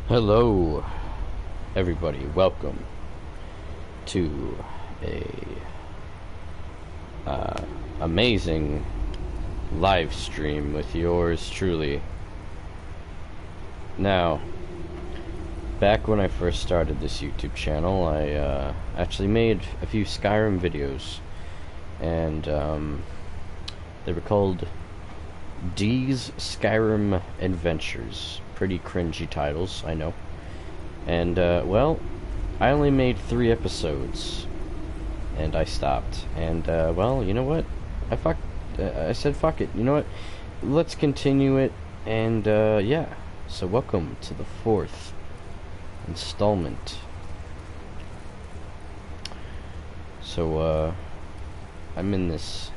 Hello, everybody. Welcome to a amazing live stream with yours truly. Now, back when I first started this YouTube channel, I actually made a few Skyrim videos, and they were called D's Skyrim Adventures. Pretty cringy titles, I know. And, well, I only made 3 episodes, and I stopped. And, well, you know what? I said fuck it. You know what? Let's continue it, and, yeah. So welcome to the 4th installment. So, I'm in this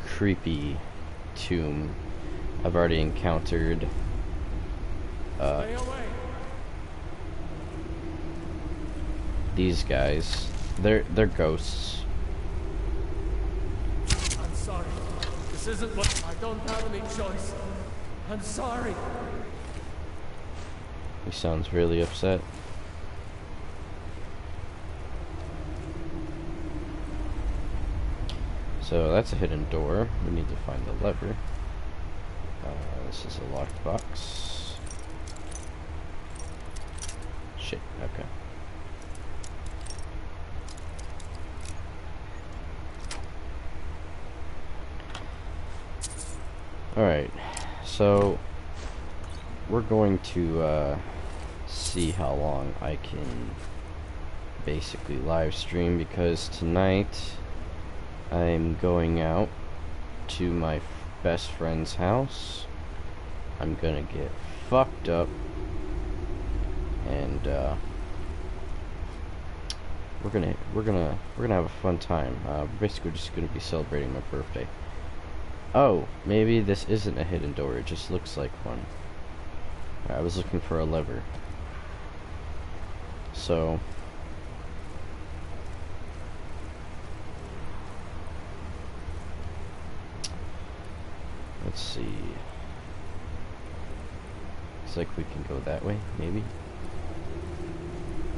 creepy tomb. I've already encountered these guys. They're ghosts. I'm sorry. This isn't what I don't have any choice. I'm sorry. He sounds really upset. So that's a hidden door. We need to find the lever. This is a locked box. Shit, okay. Alright, so we're going to see how long I can basically live stream, because tonight I'm going out to my best friend's house. I'm gonna get fucked up, and we're gonna have a fun time. Basically, just gonna be celebrating my birthday. Oh, maybe this isn't a hidden door. It just looks like one. I was looking for a lever. So let's see. Looks like we can go that way, maybe.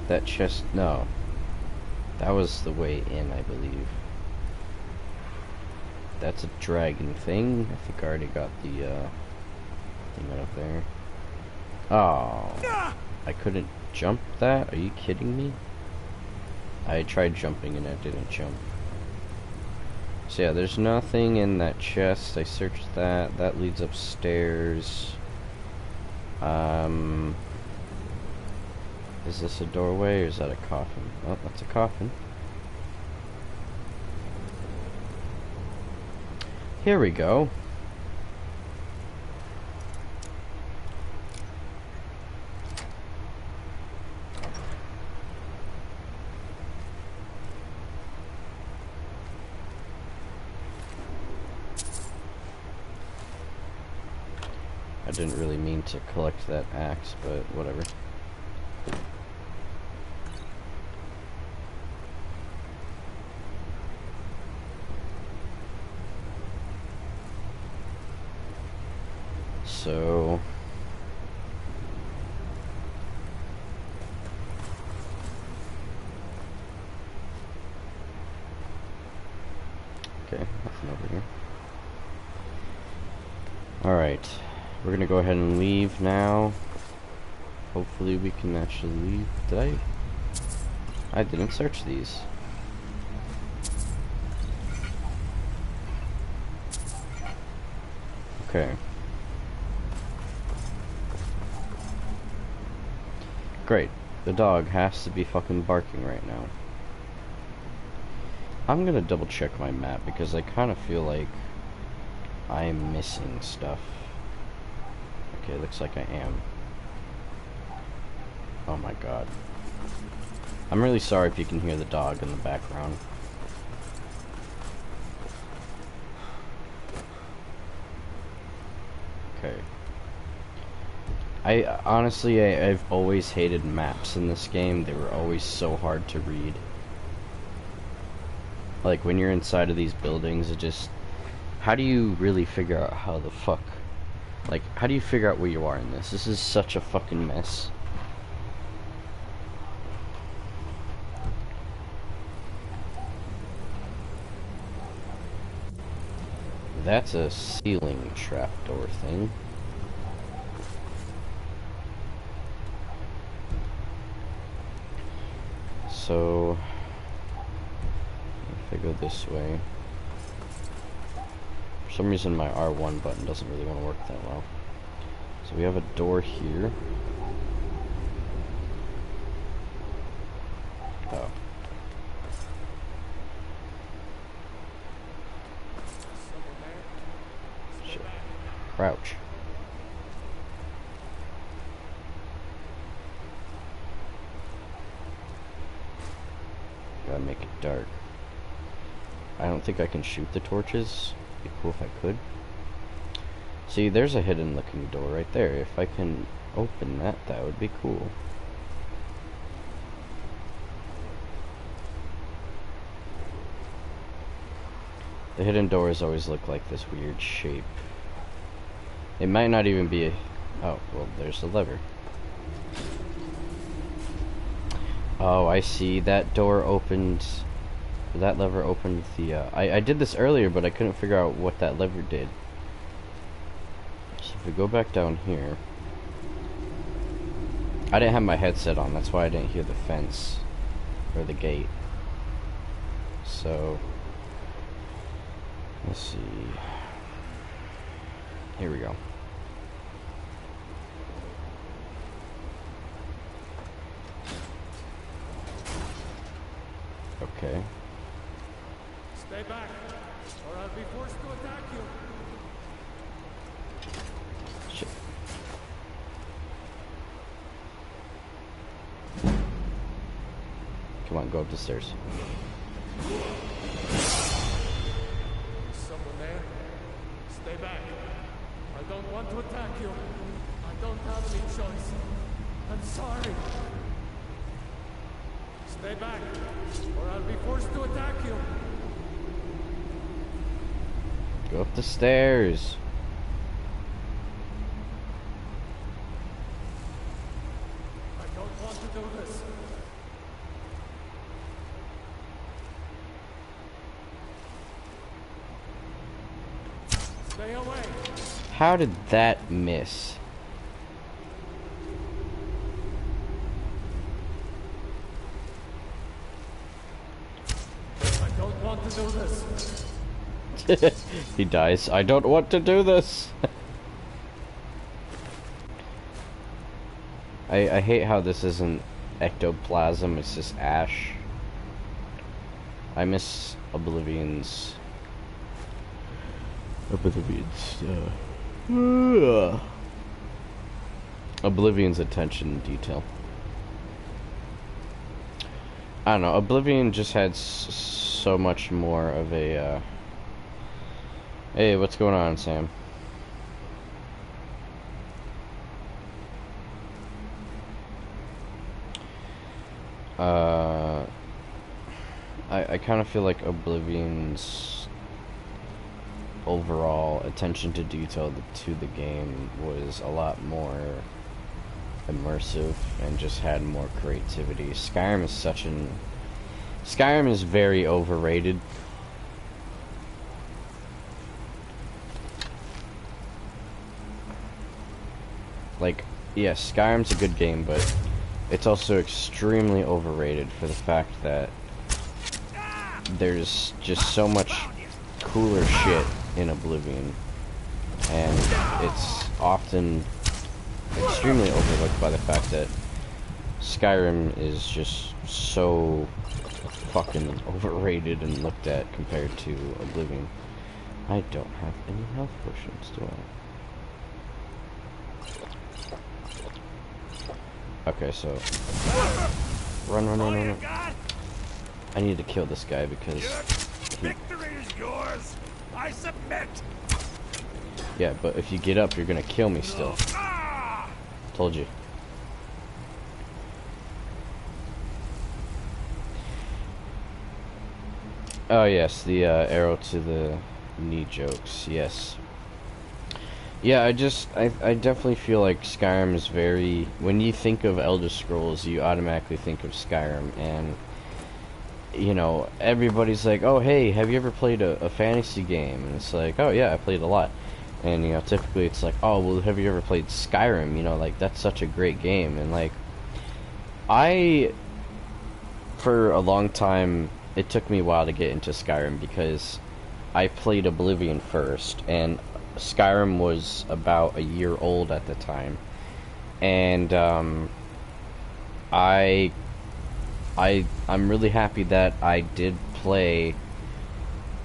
That chest, no. That was the way in, I believe. That's a dragon thing. I think I already got the thing up there. Oh, I couldn't jump that? Are you kidding me? I tried jumping and I didn't jump. So yeah, there's nothing in that chest. I searched that. That leads upstairs. Is this a doorway or is that a coffin? Oh, that's a coffin. Here we go. I didn't really mean to collect that axe, but whatever. So okay, nothing over here. Alright, we're gonna go ahead and leave now. Hopefully we can actually leave. Did I didn't search these. Okay. Great. The dog has to be fucking barking right now. I'm gonna double check my map because I kind of feel like I'm missing stuff. Okay, looks like I am. Oh my god. I'm really sorry if you can hear the dog in the background. Okay. I've always hated maps in this game. They were always so hard to read. Like, when you're inside of these buildings, it just... How do you really figure out how the fuck... Like, how do you figure out where you are in this? This is such a fucking mess. That's a ceiling trapdoor thing. So, if I go this way, for some reason my R1 button doesn't really want to work that well. So we have a door here. Oh. Shit. Crouch. Gotta make it dark. I don't think I can shoot the torches. It'd be cool if I could. See, there's a hidden looking door right there. If I can open that, that would be cool. The hidden doors always look like this weird shape. It might not even be a... Oh, well, there's the lever. Oh, I see. That door opened... That lever opened the... I did this earlier, but I couldn't figure out what that lever did. So if we go back down here... I didn't have my headset on, that's why I didn't hear the fence. Or the gate. So... Let's see... Here we go. Okay. Stay back, or I'll be forced to attack you. Shit. Come on, go up the stairs. Someone there? Stay back. I don't want to attack you. I don't have any choice. I'm sorry. Stay back, or I'll be forced to attack you. Go up the stairs. I don't want to do this. Stay away. How did that miss? I don't want to do this. He dies. I don't want to do this. I hate how this isn't ectoplasm, it's just ash. I miss Oblivion's Oblivion's attention to detail. I don't know, Oblivion just had so much more of a Hey, what's going on, Sam? I kind of feel like Oblivion's overall attention to detail to the game was a lot more immersive and just had more creativity. Skyrim is very overrated. Like, yes, Skyrim's a good game, but it's also extremely overrated for the fact that there's just so much cooler shit in Oblivion, and it's often extremely overlooked by the fact that Skyrim is just so fucking overrated and looked at compared to Oblivion. I don't have any health potions, do I? Okay, so run. I need to kill this guy because victory is yours. I submit. Yeah, but if you get up, you're gonna kill me still. Told you. Oh yes, the arrow to the knee jokes. Yes. Yeah, I definitely feel like Skyrim is very... When you think of Elder Scrolls, you automatically think of Skyrim, and you know, everybody's like, oh, hey, have you ever played a fantasy game? And it's like, oh, yeah, I played a lot. And, you know, typically it's like, oh, well, have you ever played Skyrim? You know, like, that's such a great game. And, like, for a long time, it took me a while to get into Skyrim because I played Oblivion first, and Skyrim was about a year old at the time. And, I'm really happy that I did play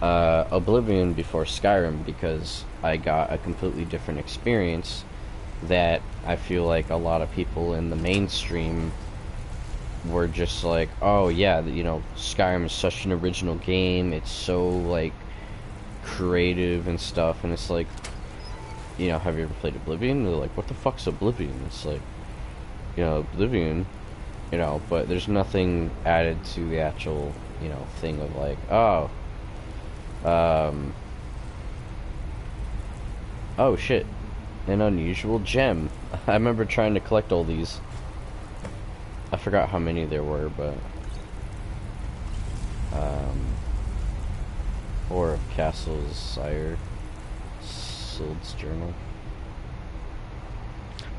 Oblivion before Skyrim because I got a completely different experience that I feel like a lot of people in the mainstream were just like, oh yeah, you know, Skyrim is such an original game, it's so like creative and stuff, and it's like, you know, have you ever played Oblivion? They're like, what the fuck's Oblivion? It's like, you know, Oblivion, you know, but there's nothing added to the actual, you know, thing of like, oh, oh shit, an unusual gem. I remember trying to collect all these. I forgot how many there were, but, or of Castle's Sire, Sild's Journal.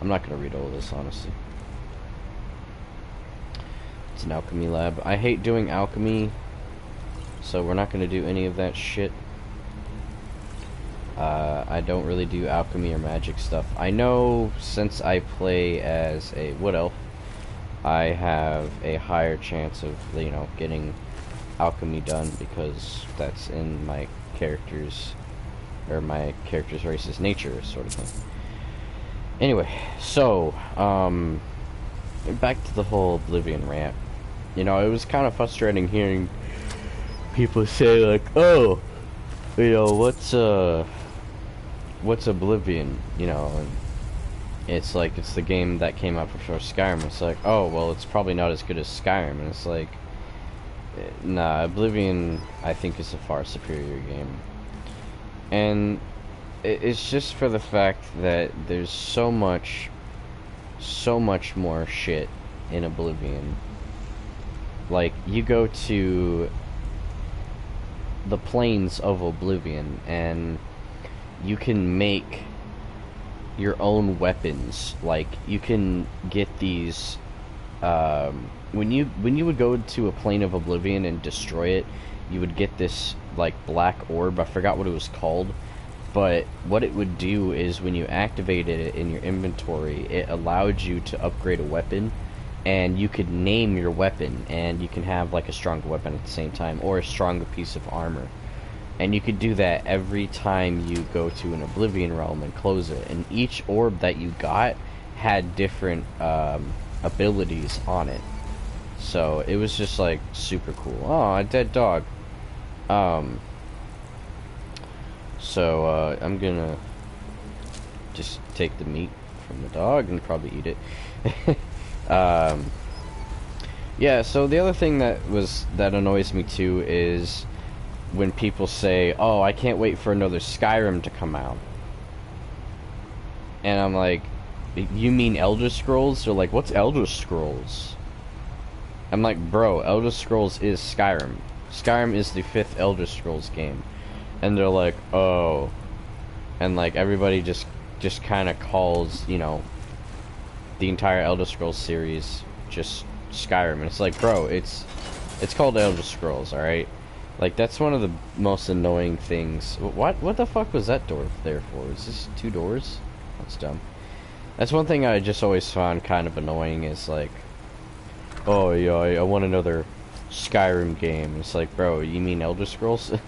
I'm not gonna read all this, honestly. It's an alchemy lab. I hate doing alchemy, so we're not gonna do any of that shit. I don't really do alchemy or magic stuff. I know since I play as a wood elf, I have a higher chance of, you know, getting alchemy done because that's in my character's, or my character's race's nature, sort of thing. Anyway, so, back to the whole Oblivion rant. You know, it was kind of frustrating hearing people say, like, oh, you know, what's Oblivion, you know, and it's like, it's the game that came out before Skyrim. It's like, oh, well, it's probably not as good as Skyrim, and it's like, nah, Oblivion, I think, is a far superior game. And it's just for the fact that there's so much more shit in Oblivion. Like, you go to the plains of Oblivion, and you can make your own weapons. Like, you can get these, when you would go to a plane of Oblivion and destroy it, you would get this, like, black orb. I forgot what it was called, but what it would do is when you activated it in your inventory, it allowed you to upgrade a weapon, and you could name your weapon, and you can have, like, a stronger weapon at the same time, or a stronger piece of armor. And you could do that every time you go to an Oblivion realm and close it. And each orb that you got had different abilities on it. So it was just like super cool. Oh, a dead dog. So I'm gonna just take the meat from the dog and probably eat it. Yeah, so the other thing that annoys me too is when people say, oh, I can't wait for another Skyrim to come out. And I'm like, you mean Elder Scrolls? They're like, what's Elder Scrolls? I'm like, bro, Elder Scrolls is Skyrim. Skyrim is the 5th Elder Scrolls game. And they're like, oh. And like, everybody just kind of calls, you know, the entire Elder Scrolls series just Skyrim. And it's like, bro, it's called Elder Scrolls, alright? Like, that's one of the most annoying things. What the fuck was that door there for? Is this 2 doors? That's dumb. That's one thing I just always found kind of annoying is like, oh yeah, I want another Skyrim game. It's like, bro, you mean Elder Scrolls? The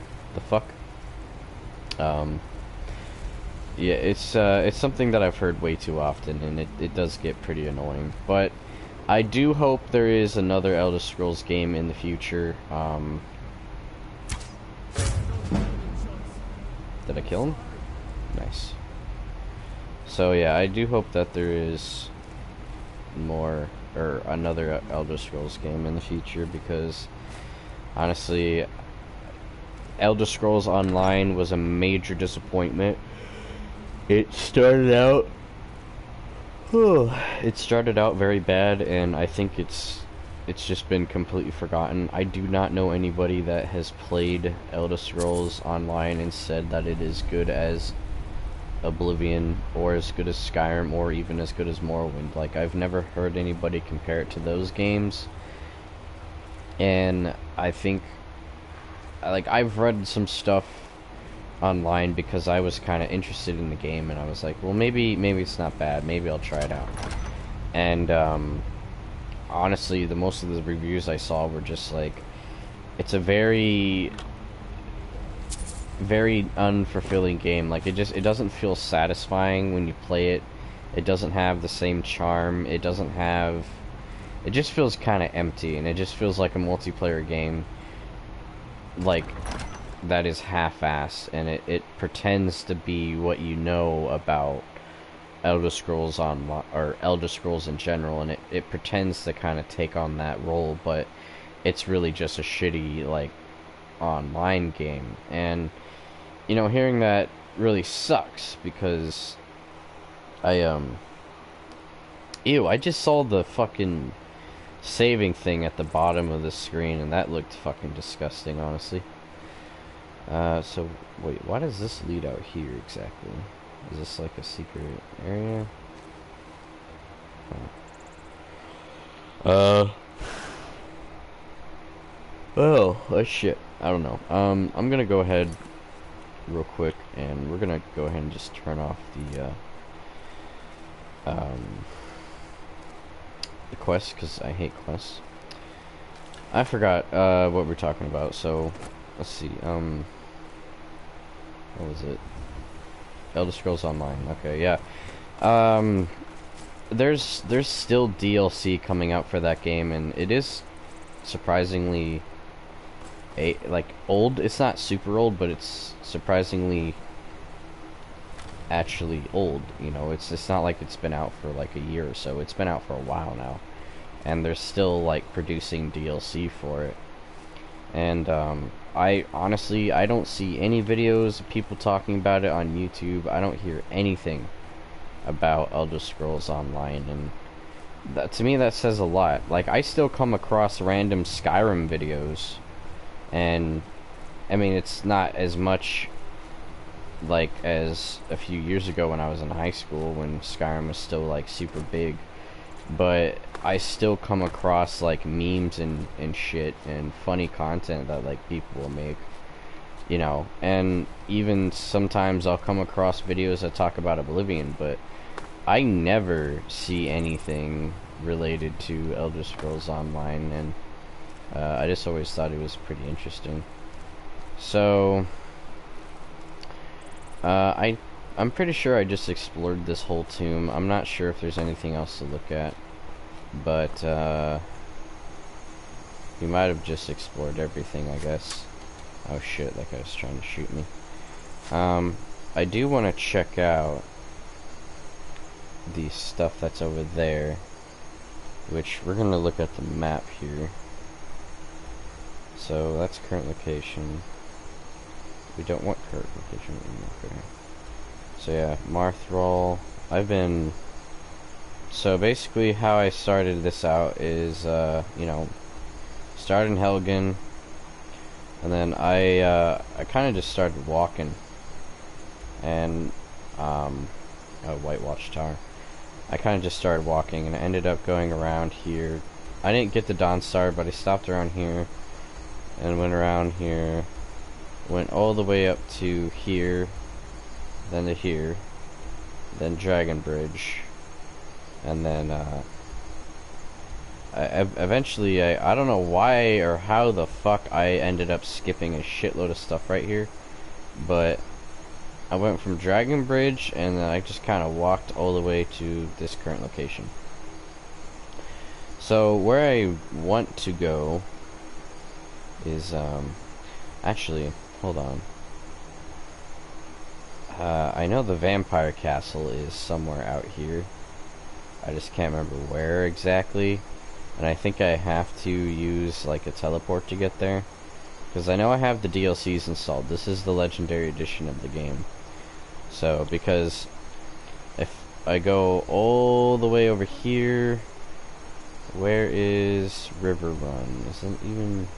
fuck? Yeah, it's something that I've heard way too often, and it does get pretty annoying. But I do hope there is another Elder Scrolls game in the future. Did I kill him? Nice. So yeah, I do hope that there is more, or another Elder Scrolls game in the future, because honestly, Elder Scrolls Online was a major disappointment. It started out very bad, and I think it's it's just been completely forgotten. I do not know anybody that has played Elder Scrolls Online and said that it is good as Oblivion, or as good as Skyrim, or even as good as Morrowind. Like, I've never heard anybody compare it to those games. And I think, like, I've read some stuff online because I was kind of interested in the game, and I was like, well, maybe it's not bad, maybe I'll try it out. And honestly, the most of the reviews I saw were just like, it's a very unfulfilling game. Like, it doesn't feel satisfying when you play it. It doesn't have the same charm. It just feels kind of empty, and it just feels like a multiplayer game, like, that is half-assed, and it pretends to be what you know about Elder Scrolls Online, or Elder Scrolls in general, and it pretends to kind of take on that role, but it's really just a shitty, like, online game. And, you know, hearing that really sucks, because I just saw the fucking saving thing at the bottom of the screen, and that looked fucking disgusting, honestly. So, wait, why does this lead out here exactly? Is this like a secret area? Oh, shit. I don't know. I'm gonna go ahead real quick, and we're gonna go ahead and just turn off the quest, because I hate quests. I forgot, what we're talking about, so, let's see, what was it? Elder Scrolls Online. Okay, yeah. There's still DLC coming out for that game, and it is surprisingly old. It's not super old, but it's surprisingly actually old. You know, it's not like it's been out for like a year or so. It's been out for a while now, and they're still like producing DLC for it. And I honestly, I don't see any videos of people talking about it on YouTube. I don't hear anything about Elder Scrolls Online, and that, to me, that says a lot. Like, I still come across random Skyrim videos, and I mean, it's not as much like as a few years ago when I was in high school, when Skyrim was still like super big, but I still come across like memes and shit and funny content that like people will make, you know. And even sometimes I'll come across videos that talk about Oblivion, but I never see anything related to Elder Scrolls Online, and I just always thought it was pretty interesting. So I'm pretty sure I just explored this whole tomb. I'm not sure if there's anything else to look at, but we might have just explored everything, I guess. Oh shit, that guy's trying to shoot me. I do want to check out the stuff that's over there, which we're gonna look at the map here. So that's current location. We don't want current location. Okay. So yeah, Marthrall. So basically how I started this out is, you know, started in Helgen, and then I kind of just started walking, and, White Watchtower. I kind of just started walking, and I ended up going around here. I didn't get the Dawn Star, but I stopped around here, and went around here, went all the way up to here, then to here, then Dragon Bridge, and then eventually I don't know why or how the fuck I ended up skipping a shitload of stuff right here, but I went from Dragon Bridge, and then I just kind of walked all the way to this current location. So where I want to go is actually, hold on. I know the vampire castle is somewhere out here. I just can't remember where exactly, and I think I have to use like a teleport to get there, because I know I have the DLCs installed. This is the Legendary Edition of the game. So, because if I go all the way over here, Where is River Run? Isn't even...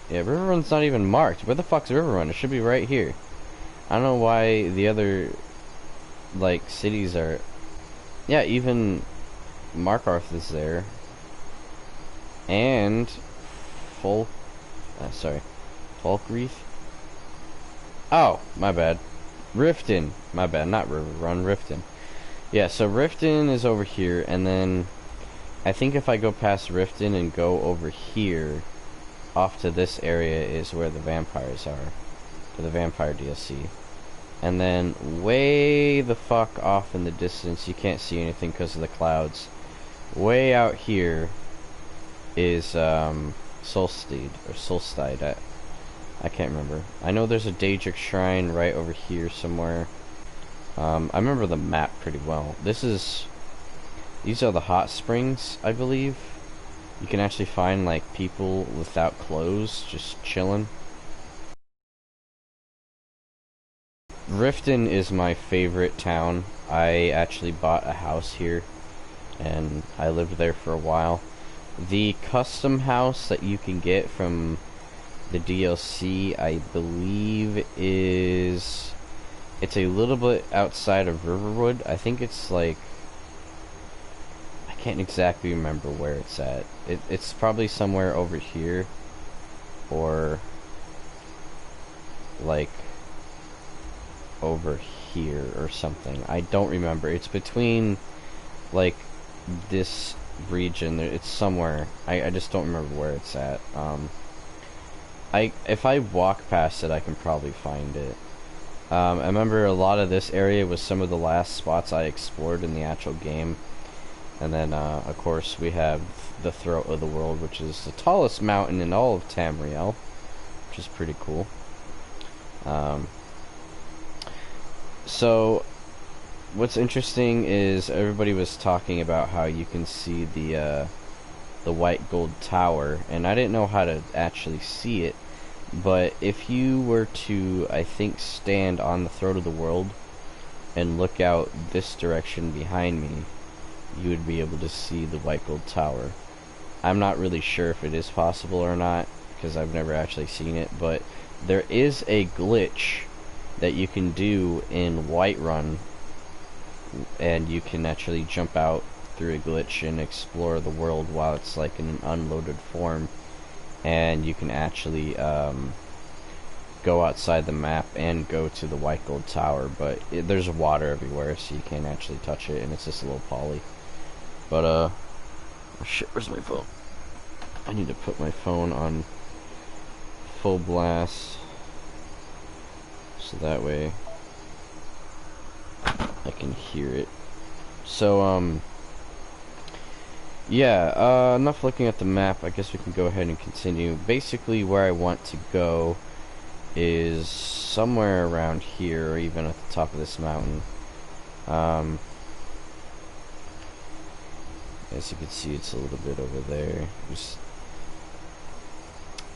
Yeah, River Run's not even marked. Where the fuck's River Run? It should be right here. I don't know why the other, like, cities are... Yeah, even Markarth is there. And... Falkreath? Oh, my bad. Riften. My bad, not River Run, Riften. Yeah, so Riften is over here, and then... I think if I go past Riften and go over here, off to this area is where the vampires are. For the vampire DLC. And then way the fuck off in the distance, you can't see anything because of the clouds. Way out here is Solstead, or Solstead. I can't remember. I know there's a Daedric shrine right over here somewhere. I remember the map pretty well. These are the hot springs, I believe. You can actually find, like, people without clothes just chilling. Riften is my favorite town. I actually bought a house here, and I lived there for a while. The custom house that you can get from the DLC, I believe, is... It's a little bit outside of Riverwood. I think it's, like... I can't exactly remember where it's at. It's probably somewhere over here, or... like... over here or something. I don't remember. It's between, like, this region. It's somewhere. I just don't remember where it's at. If I walk past it, I can probably find it. I remember a lot of this area was some of the last spots I explored in the actual game. And then, of course, we have the Throat of the World, which is the tallest mountain in all of Tamriel, which is pretty cool. So, what's interesting is everybody was talking about how you can see the white gold tower, and I didn't know how to actually see it, but if you were to, I think, stand on the Throat of the World and look out this direction behind me, you would be able to see the white gold tower. I'm not really sure if it is possible or not, because I've never actually seen it, but there is a glitch that you can do in Whiterun, and you can actually jump out through a glitch and explore the world while it's like in an unloaded form, and you can actually go outside the map and go to the white gold tower, but there's water everywhere, so you can't actually touch it, and it's just a little poly. But oh shit, where's my phone? I need to put my phone on full blast, so that way I can hear it. So, yeah, enough looking at the map. I guess we can go ahead and continue. Basically, where I want to go is somewhere around here, or even at the top of this mountain. As you can see, it's a little bit over there.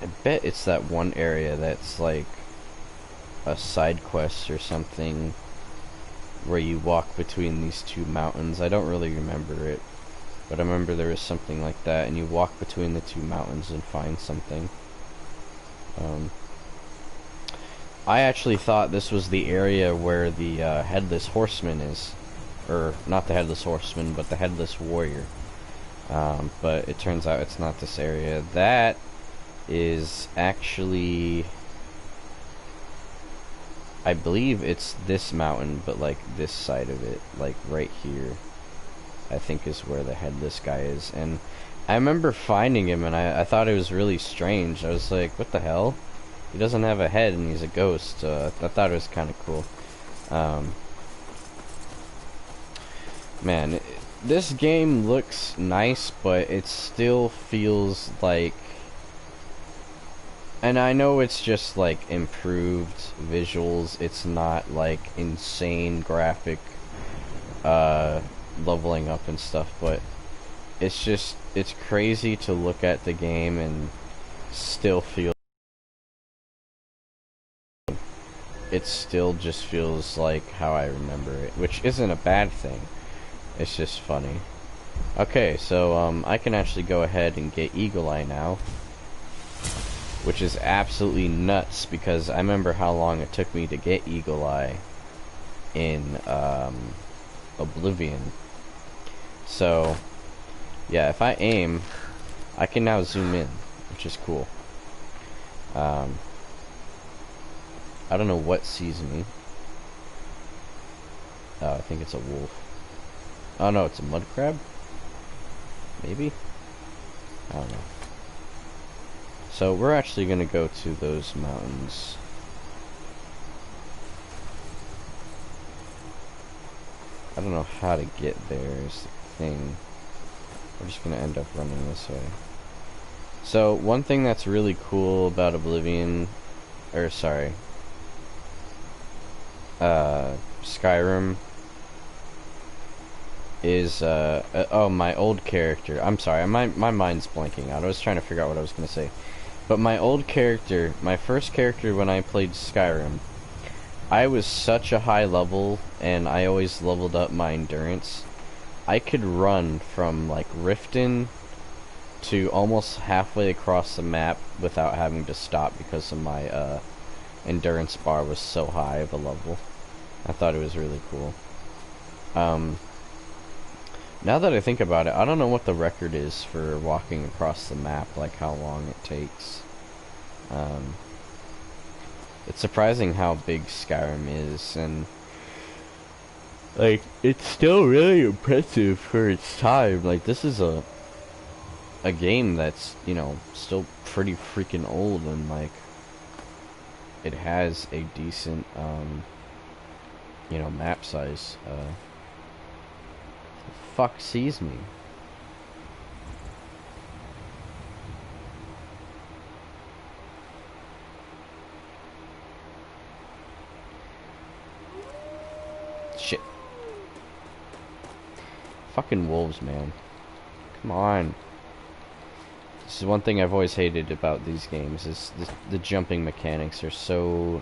I bet it's that one area that's like a side quest or something, where you walk between these two mountains. I don't really remember it, but I remember there was something like that, and you walk between the two mountains and find something. I actually thought this was the area where the Headless Horseman is. Or, not the Headless Horseman, but the Headless Warrior. But it turns out it's not this area. That is actually... I believe it's this mountain, but like this side of it, like right here, I think is where the headless guy is. And I remember finding him, and I thought it was really strange. I was like, what the hell? He doesn't have a head, and he's a ghost. I thought it was kind of cool. Man, this game looks nice, but it still feels like... And I know it's just like improved visuals, it's not like insane graphic leveling up and stuff, but it's just, it's crazy to look at the game and still feel, it still just feels like how I remember it, which isn't a bad thing, it's just funny. Okay, so I can actually go ahead and get Eagle Eye now, which is absolutely nuts because I remember how long it took me to get Eagle Eye in Oblivion. So yeah, if I aim, I can now zoom in, which is cool. I don't know what sees me. Oh, I think it's a wolf. Oh no, it's a mud crab? Maybe? I don't know. So we're actually gonna go to those mountains. I don't know how to get there is the thing. We're just gonna end up running this way. So one thing that's really cool about Oblivion, or sorry, Skyrim, is oh, my old character. I'm sorry, my mind's blanking out. I was trying to figure out what I was gonna say. But my old character, my first character when I played Skyrim, I was such a high level, and I always leveled up my endurance. I could run from like Riften to almost halfway across the map without having to stop because of my endurance bar was so high of a level. I thought it was really cool. Now that I think about it, I don't know what the record is for walking across the map, like how long it takes. It's surprising how big Skyrim is, and like, it's still really impressive for its time. Like, this is a game that's, you know, still pretty freaking old, and like, it has a decent, you know, map size. Fuck sees me? Shit. Fucking wolves, man. Come on. This is one thing I've always hated about these games, is the jumping mechanics are so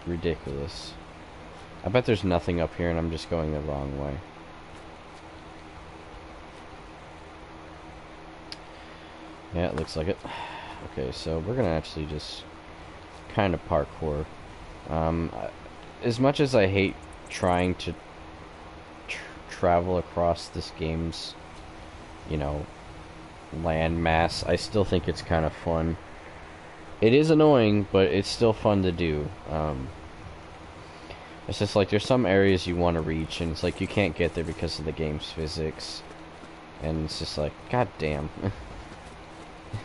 ridiculous. I bet there's nothing up here and I'm just going the wrong way. Yeah, it looks like it. Okay, so we're gonna actually just kind of parkour. As much as I hate trying to travel across this game's, you know, land mass, I still think it's kind of fun. It is annoying, but it's still fun to do. It's just like there's some areas you want to reach, and it's like you can't get there because of the game's physics. And it's just like, god damn.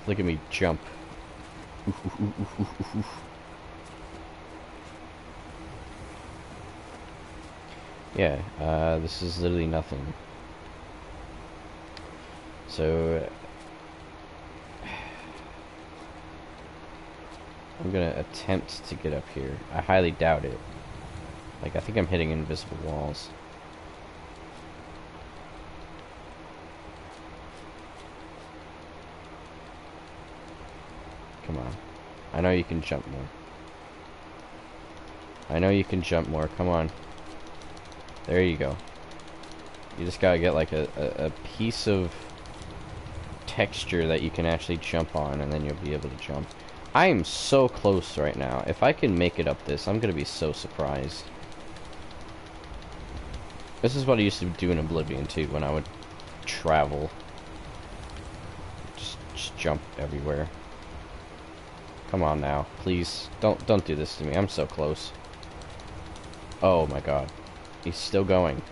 Look at me jump. Yeah, this is literally nothing. So I'm gonna attempt to get up here. I highly doubt it. Like, I think I'm hitting invisible walls. Come on. I know you can jump more. I know you can jump more. Come on. There you go. You just gotta get like a piece of texture that you can actually jump on, and then you'll be able to jump. I am so close right now. If I can make it up this, I'm gonna be so surprised. This is what I used to do in Oblivion too, when I would travel. Just jump everywhere. Come on now, please. Don't do this to me. I'm so close. Oh my god. He's still going.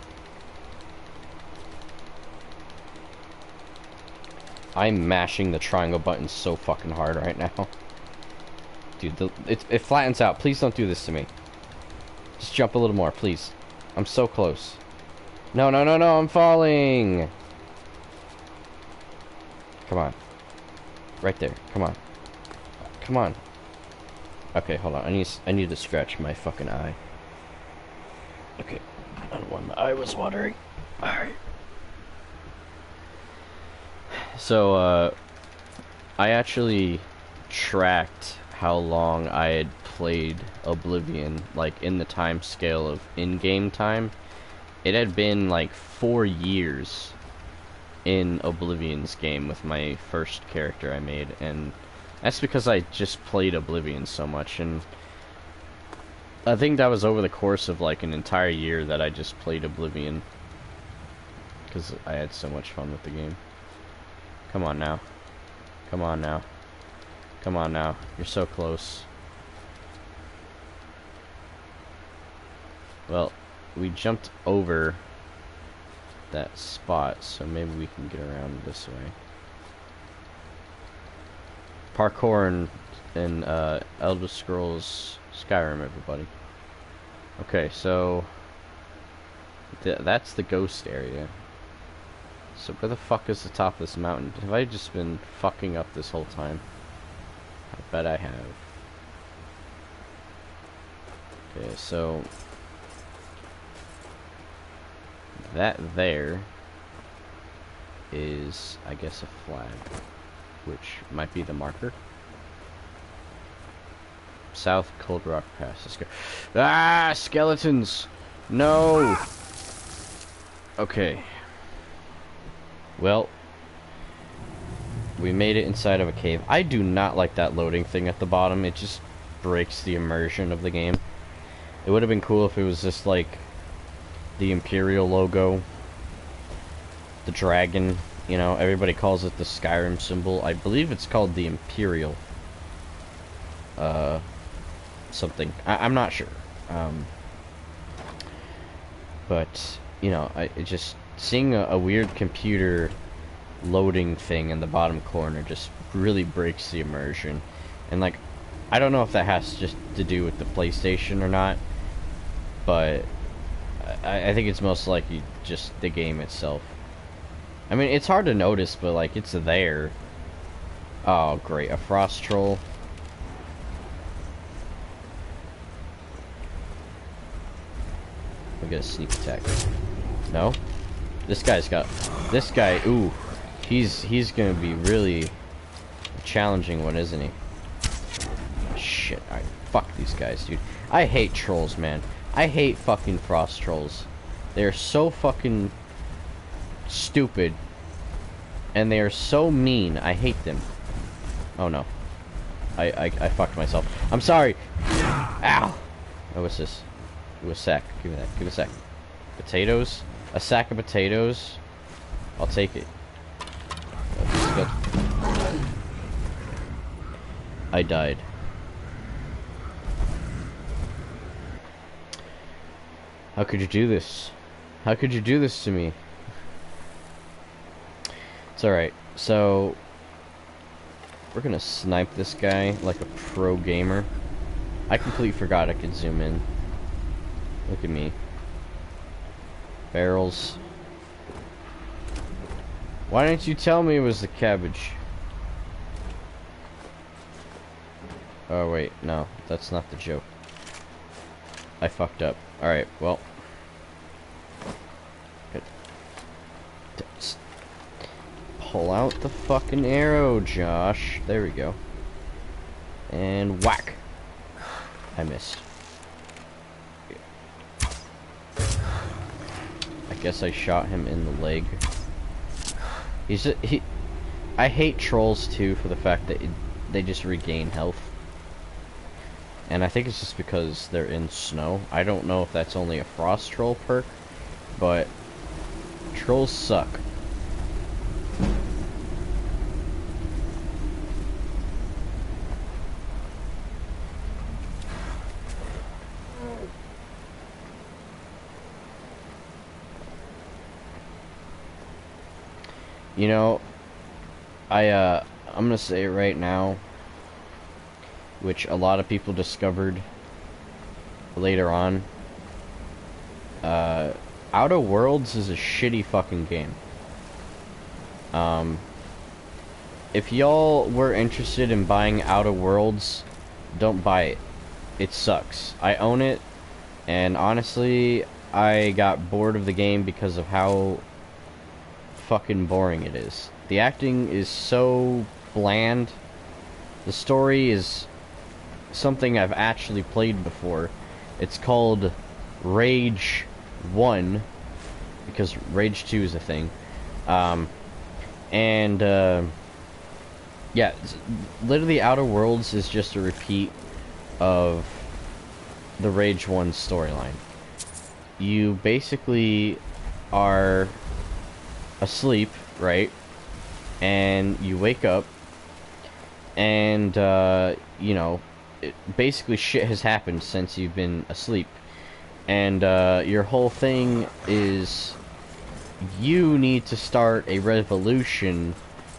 I'm mashing the triangle button so fucking hard right now. Dude, it flattens out. Please don't do this to me. Just jump a little more, please. I'm so close. No, no, no, no, I'm falling! Come on. Right there. Come on. Come on. Okay, hold on. I need to stretch my fucking eye. Okay. I don't want my eye was watering. Alright. So, I actually tracked how long I had played Oblivion, like, in the time scale of in-game time. it had been like 4 years in Oblivion's game with my first character I made, and that's because I just played Oblivion so much, and I think that was over the course of like an entire year that I just played Oblivion, because I had so much fun with the game. Come on now. Come on now. Come on now. You're so close. Well, we jumped over that spot, so maybe we can get around this way. Parkour in Elder Scrolls Skyrim, everybody. Okay, so that's the ghost area. So where the fuck is the top of this mountain? Have I just been fucking up this whole time? I bet I have. Okay, so that there is, I guess, a flag, which might be the marker. South Cold Rock Pass. Let's go. Ah, skeletons! No! Okay. Well, we made it inside of a cave. I do not like that loading thing at the bottom. It just breaks the immersion of the game. It would have been cool if it was just like the Imperial logo, the dragon, you know, everybody calls it the Skyrim symbol. I believe it's called the Imperial something. I'm not sure. But, you know, it just seeing a weird computer loading thing in the bottom corner just really breaks the immersion. And like, I don't know if that has just to do with the PlayStation or not, but I think it's most likely just the game itself. I mean, it's hard to notice, but like, it's there. Oh great, a frost troll. We get a sneak attack. No? This guy's got... This guy, ooh. He's gonna be really a challenging one, isn't he? Shit, alright. Fuck these guys, dude. I hate trolls, man. I hate fucking frost trolls. They're so fucking stupid. And they are so mean. I hate them. Oh no. I fucked myself. I'm sorry. Ow. Oh, what's this? Ooh, a sack. Give me that. Give me a sack. Potatoes? A sack of potatoes? I'll take it. I died. How could you do this? How could you do this to me? It's alright. So, we're gonna snipe this guy like a pro gamer. I completely forgot I could zoom in. Look at me. Barrels. Why didn't you tell me it was the cabbage? Oh wait, no, that's not the joke. I fucked up. Alright, well. Good. Pull out the fucking arrow, Josh. There we go. And whack. I missed. I guess I shot him in the leg. I hate trolls too for the fact that they just regain health. And I think it's just because they're in snow. I don't know if that's only a frost troll perk, but trolls suck. You know, I'm gonna say it right now, which a lot of people discovered later on. Outer Worlds is a shitty fucking game. If y'all were interested in buying Outer Worlds, don't buy it. It sucks. I own it, and honestly, I got bored of the game because of how fucking boring it is. The acting is so bland. The story is something I've actually played before. It's called Rage 1, because Rage 2 is a thing. And yeah, literally Outer Worlds is just a repeat of the Rage 1 storyline. You basically are asleep, right? And you wake up, and you know, basically shit has happened since you've been asleep. And your whole thing is you need to start a revolution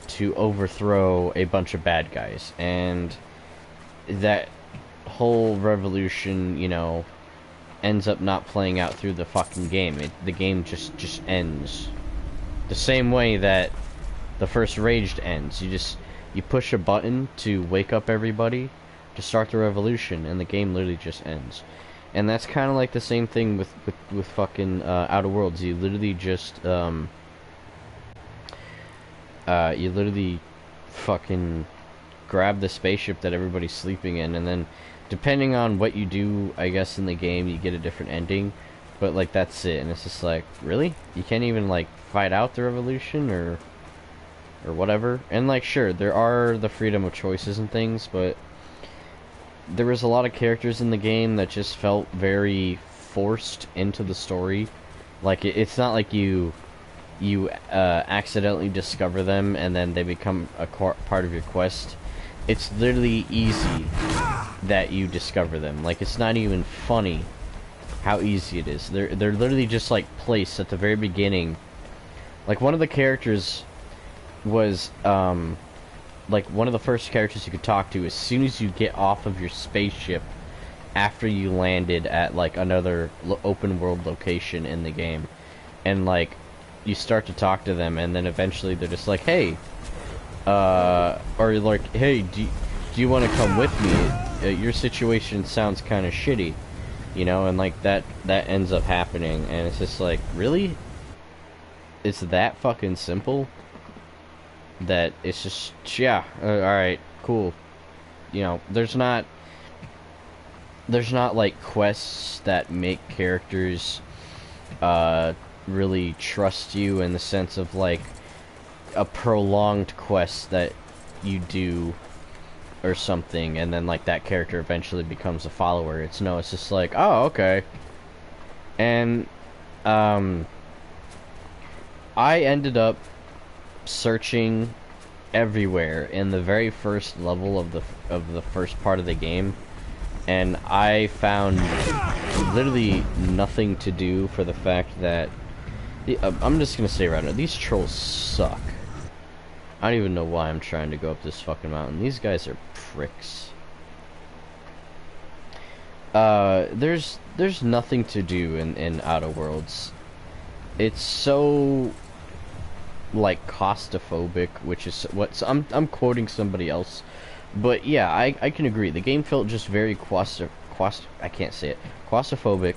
to overthrow a bunch of bad guys. And that whole revolution, you know, ends up not playing out through the fucking game. The game just ends. The same way that the first Raged ends. You push a button to wake up everybody to start the revolution, and the game literally just ends. And that's kind of like the same thing with fucking Outer Worlds. You literally just you literally fucking grab the spaceship that everybody's sleeping in, and then depending on what you do, I guess, in the game, you get a different ending. But like, that's it. And it's just like, really? You can't even like fight out the revolution or whatever? And like, sure, there are the freedom of choices and things, but there was a lot of characters in the game that just felt very forced into the story. Like, it's not like you accidentally discover them and then they become a part of your quest. It's literally easy that you discover them. Like, it's not even funny how easy it is. They're literally just like placed at the very beginning. Like, one of the characters was like one of the first characters you could talk to as soon as you get off of your spaceship after you landed at like another open world location in the game. And like, you start to talk to them, and then eventually they're just like, hey, or like, hey, do you want to come with me? Your situation sounds kind of shitty, you know. And like, that ends up happening, and it's just like, really? It's that fucking simple? That it's just, yeah, alright, cool. You know, there's not like quests that make characters really trust you, in the sense of like a prolonged quest that you do or something, and then like that character eventually becomes a follower. It's just like, oh, okay. And I ended up searching everywhere in the very first level of the first part of the game, and I found literally nothing to do, for the fact that I'm just gonna say right now, these trolls suck. I don't even know why I'm trying to go up this fucking mountain. These guys are pricks. There's nothing to do in Outer Worlds. It's so like claustrophobic, which is what I'm quoting somebody else, but yeah, I can agree. The game felt just very I can't say it, claustrophobic,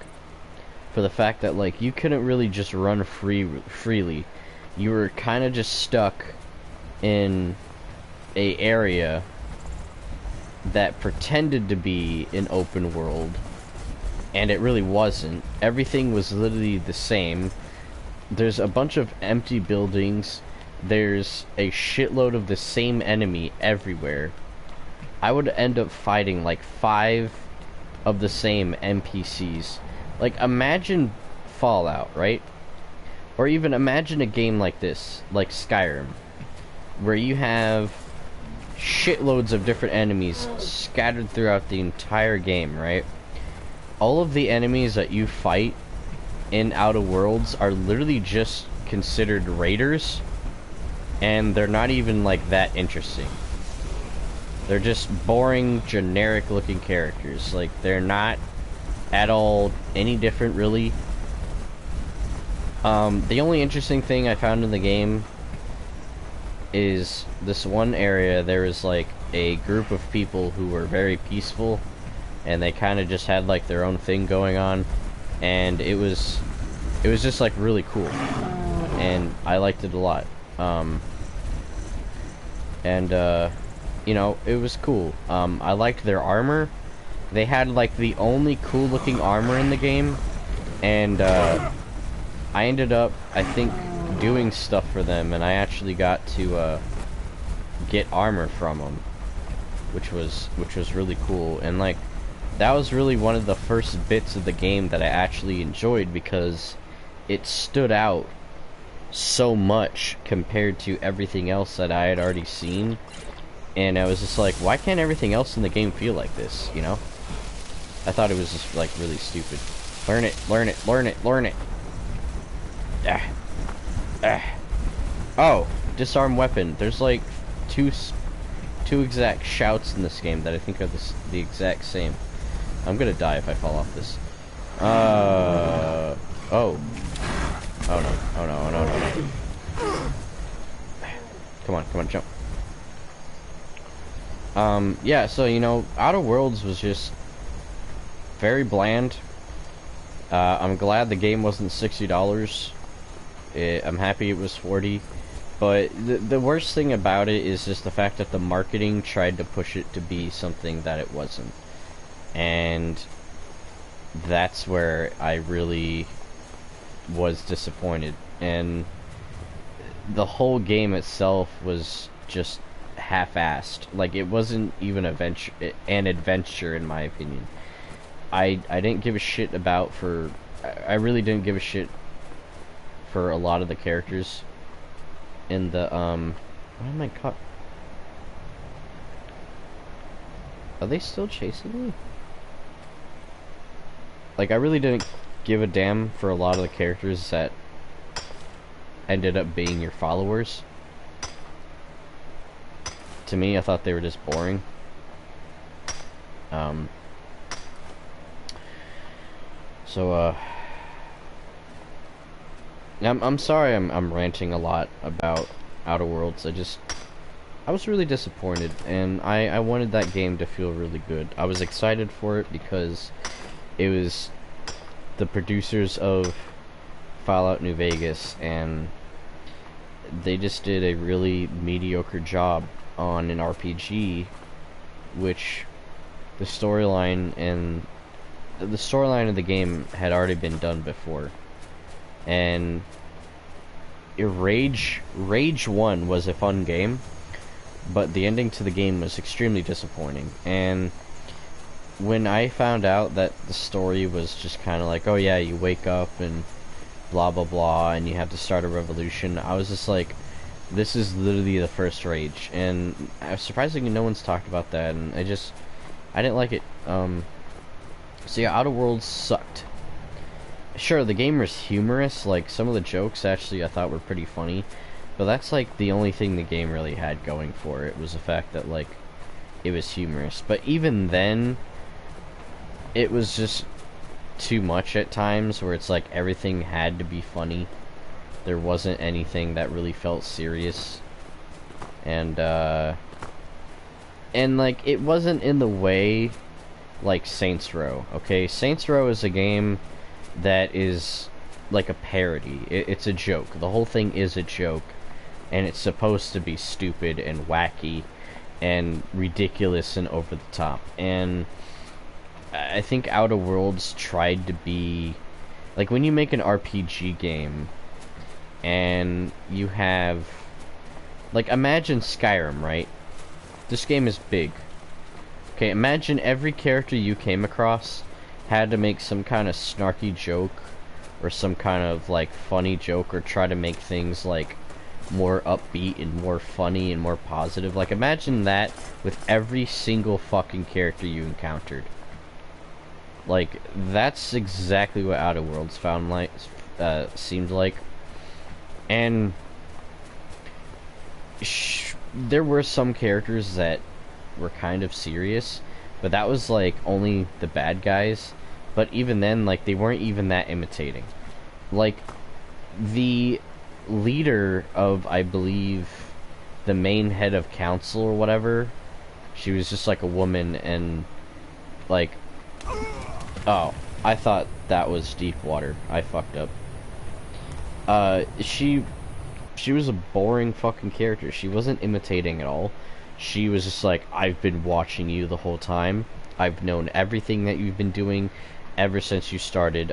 for the fact that like you couldn't really just run freely. You were kind of just stuck in a area that pretended to be an open world, and it really wasn't. Everything was literally the same. There's a bunch of empty buildings. There's a shitload of the same enemy everywhere. I would end up fighting like 5 of the same NPCs. Like, imagine Fallout, right? Or even imagine a game like this, like Skyrim, where you have shitloads of different enemies scattered throughout the entire game, right? All of the enemies that you fight in Outer Worlds are literally just considered raiders, and they're not even like that interesting. They're just boring, generic looking characters. Like, they're not at all any different, really. The only interesting thing I found in the game is this one area. There was like a group of people who were very peaceful, and they kind of just had like their own thing going on, and it was just like really cool, and I liked it a lot. You know, it was cool. I liked their armor. They had like the only cool looking armor in the game, and I ended up, I think, doing stuff for them, and I actually got to get armor from them, which was really cool. And like, that was really one of the first bits of the game that I actually enjoyed, because it stood out so much compared to everything else that I had already seen. And I was just like, why can't everything else in the game feel like this, you know? I thought it was just like really stupid. Learn it, learn it, learn it, learn it. Ah. Ah. Oh, disarm weapon. There's like two exact shouts in this game that I think are the exact same. I'm gonna die if I fall off this. Oh. Oh no. Oh no, oh no, oh no. Come on, come on, jump. Yeah, so, you know, Outer Worlds was just very bland. I'm glad the game wasn't $60. I'm happy it was $40. But the worst thing about it is just the fact that the marketing tried to push it to be something that it wasn't. And that's where I really was disappointed. And the whole game itself was just half-assed. Like, it wasn't even an adventure in my opinion. I didn't give a shit about I really didn't give a shit for a lot of the characters in the what am I caught? Are they still chasing me? Like, I really didn't give a damn for a lot of the characters that ended up being your followers. To me, I thought they were just boring. So, I'm sorry I'm ranting a lot about Outer Worlds. I was really disappointed, and I wanted that game to feel really good. I was excited for it because it was the producers of Fallout New Vegas, and they just did a really mediocre job on an RPG, which the storyline of the game had already been done before. And Rage 1 was a fun game, but the ending to the game was extremely disappointing. And when I found out that the story was just kind of like, oh yeah, you wake up and blah blah blah and you have to start a revolution, I was just like, this is literally the first Rage. And surprisingly no one's talked about that, and I didn't like it. So yeah, Outer Worlds sucked. Sure, the game was humorous, like some of the jokes actually I thought were pretty funny, but that's like the only thing the game really had going for it, was the fact that like it was humorous. But even then, it was just too much at times, where it's like everything had to be funny. There wasn't anything that really felt serious. And like, it wasn't in the way like Saints Row. Okay, Saints Row is a game that is like a parody. It's a joke. The whole thing is a joke, and it's supposed to be stupid and wacky and ridiculous and over the top. And I think Outer Worlds tried to be like, when you make an RPG game and you have, like, imagine Skyrim, right? This game is big. Okay, imagine every character you came across had to make some kind of snarky joke or some kind of like funny joke, or try to make things like more upbeat and more funny and more positive. Like, imagine that with every single fucking character you encountered. Like, that's exactly what Outer Worlds seemed like. And there were some characters that were kind of serious, but that was like only the bad guys. But even then, like, they weren't even that imitating. Like, the leader of, I believe, the main head of council or whatever, she was just like a woman, and like, oh, I thought that was Deepwater. I fucked up. She was a boring fucking character. She wasn't imitating at all. She was just like, I've been watching you the whole time. I've known everything that you've been doing ever since you started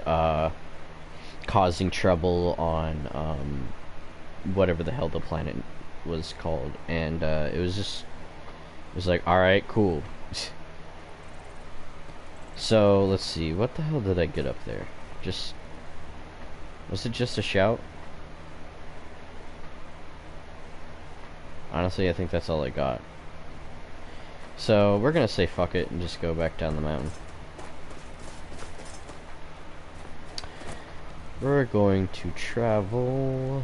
causing trouble on whatever the hell the planet was called, and it was like, all right, cool. So let's see, what the hell did I get up there? Was it just a shout? Honestly, I think that's all I got. So we're gonna say fuck it and just go back down the mountain. We're going to travel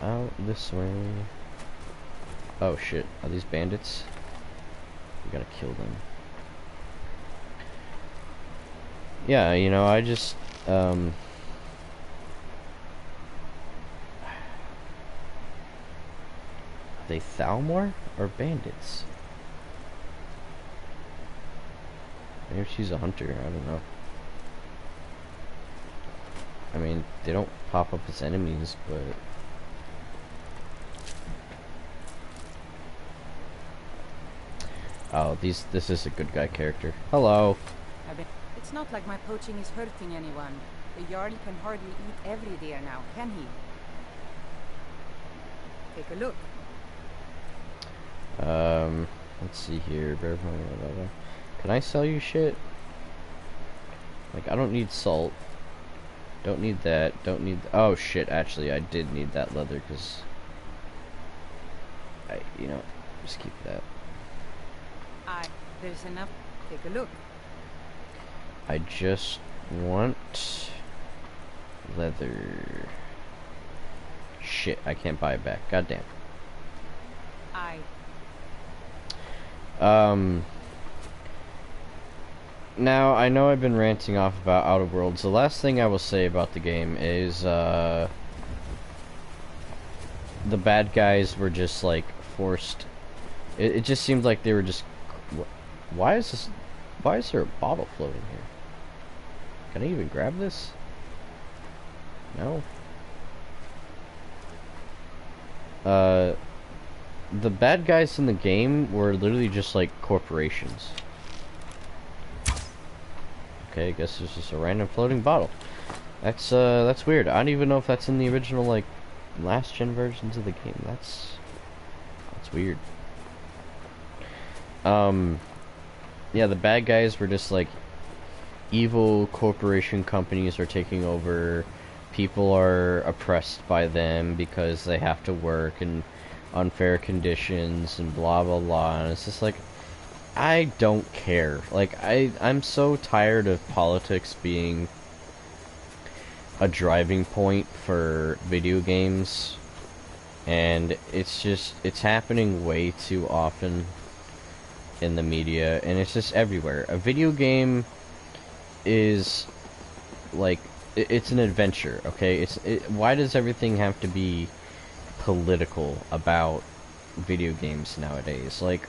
out this way. Oh shit, are these bandits? We gotta kill them. Yeah, you know, I just, are they Thalmor or bandits? Maybe she's a hunter, I don't know. I mean, they don't pop up as enemies, but... Oh, this is a good guy character. Hello! It's not like my poaching is hurting anyone. The Jarl can hardly eat every deer now, can he? Take a look. Let's see here. Can I sell you shit? Like, I don't need salt. Don't need that. Don't need... Oh, shit. Actually, I did need that leather, because... you know, just keep that. There's enough. Take a look. I just want... leather. Shit, I can't buy it back. Goddamn. Now, I know I've been ranting off about Outer Worlds. The last thing I will say about the game is, the bad guys were just, like, forced... It just seemed like they were just... Why is there a bottle floating here? Can I even grab this? No? The bad guys in the game were literally just, like, corporations. Okay, I guess it's just a random floating bottle. That's weird. I don't even know if that's in the original, like, last gen versions of the game. That's weird. Yeah, the bad guys were just, like, evil corporation companies are taking over. People are oppressed by them because they have to work in unfair conditions and blah blah blah, and it's just like, I don't care. Like, I'm so tired of politics being a driving point for video games, and it's happening way too often in the media, and it's just everywhere. A video game is like, it's an adventure, okay? Why does everything have to be political about video games nowadays? Like,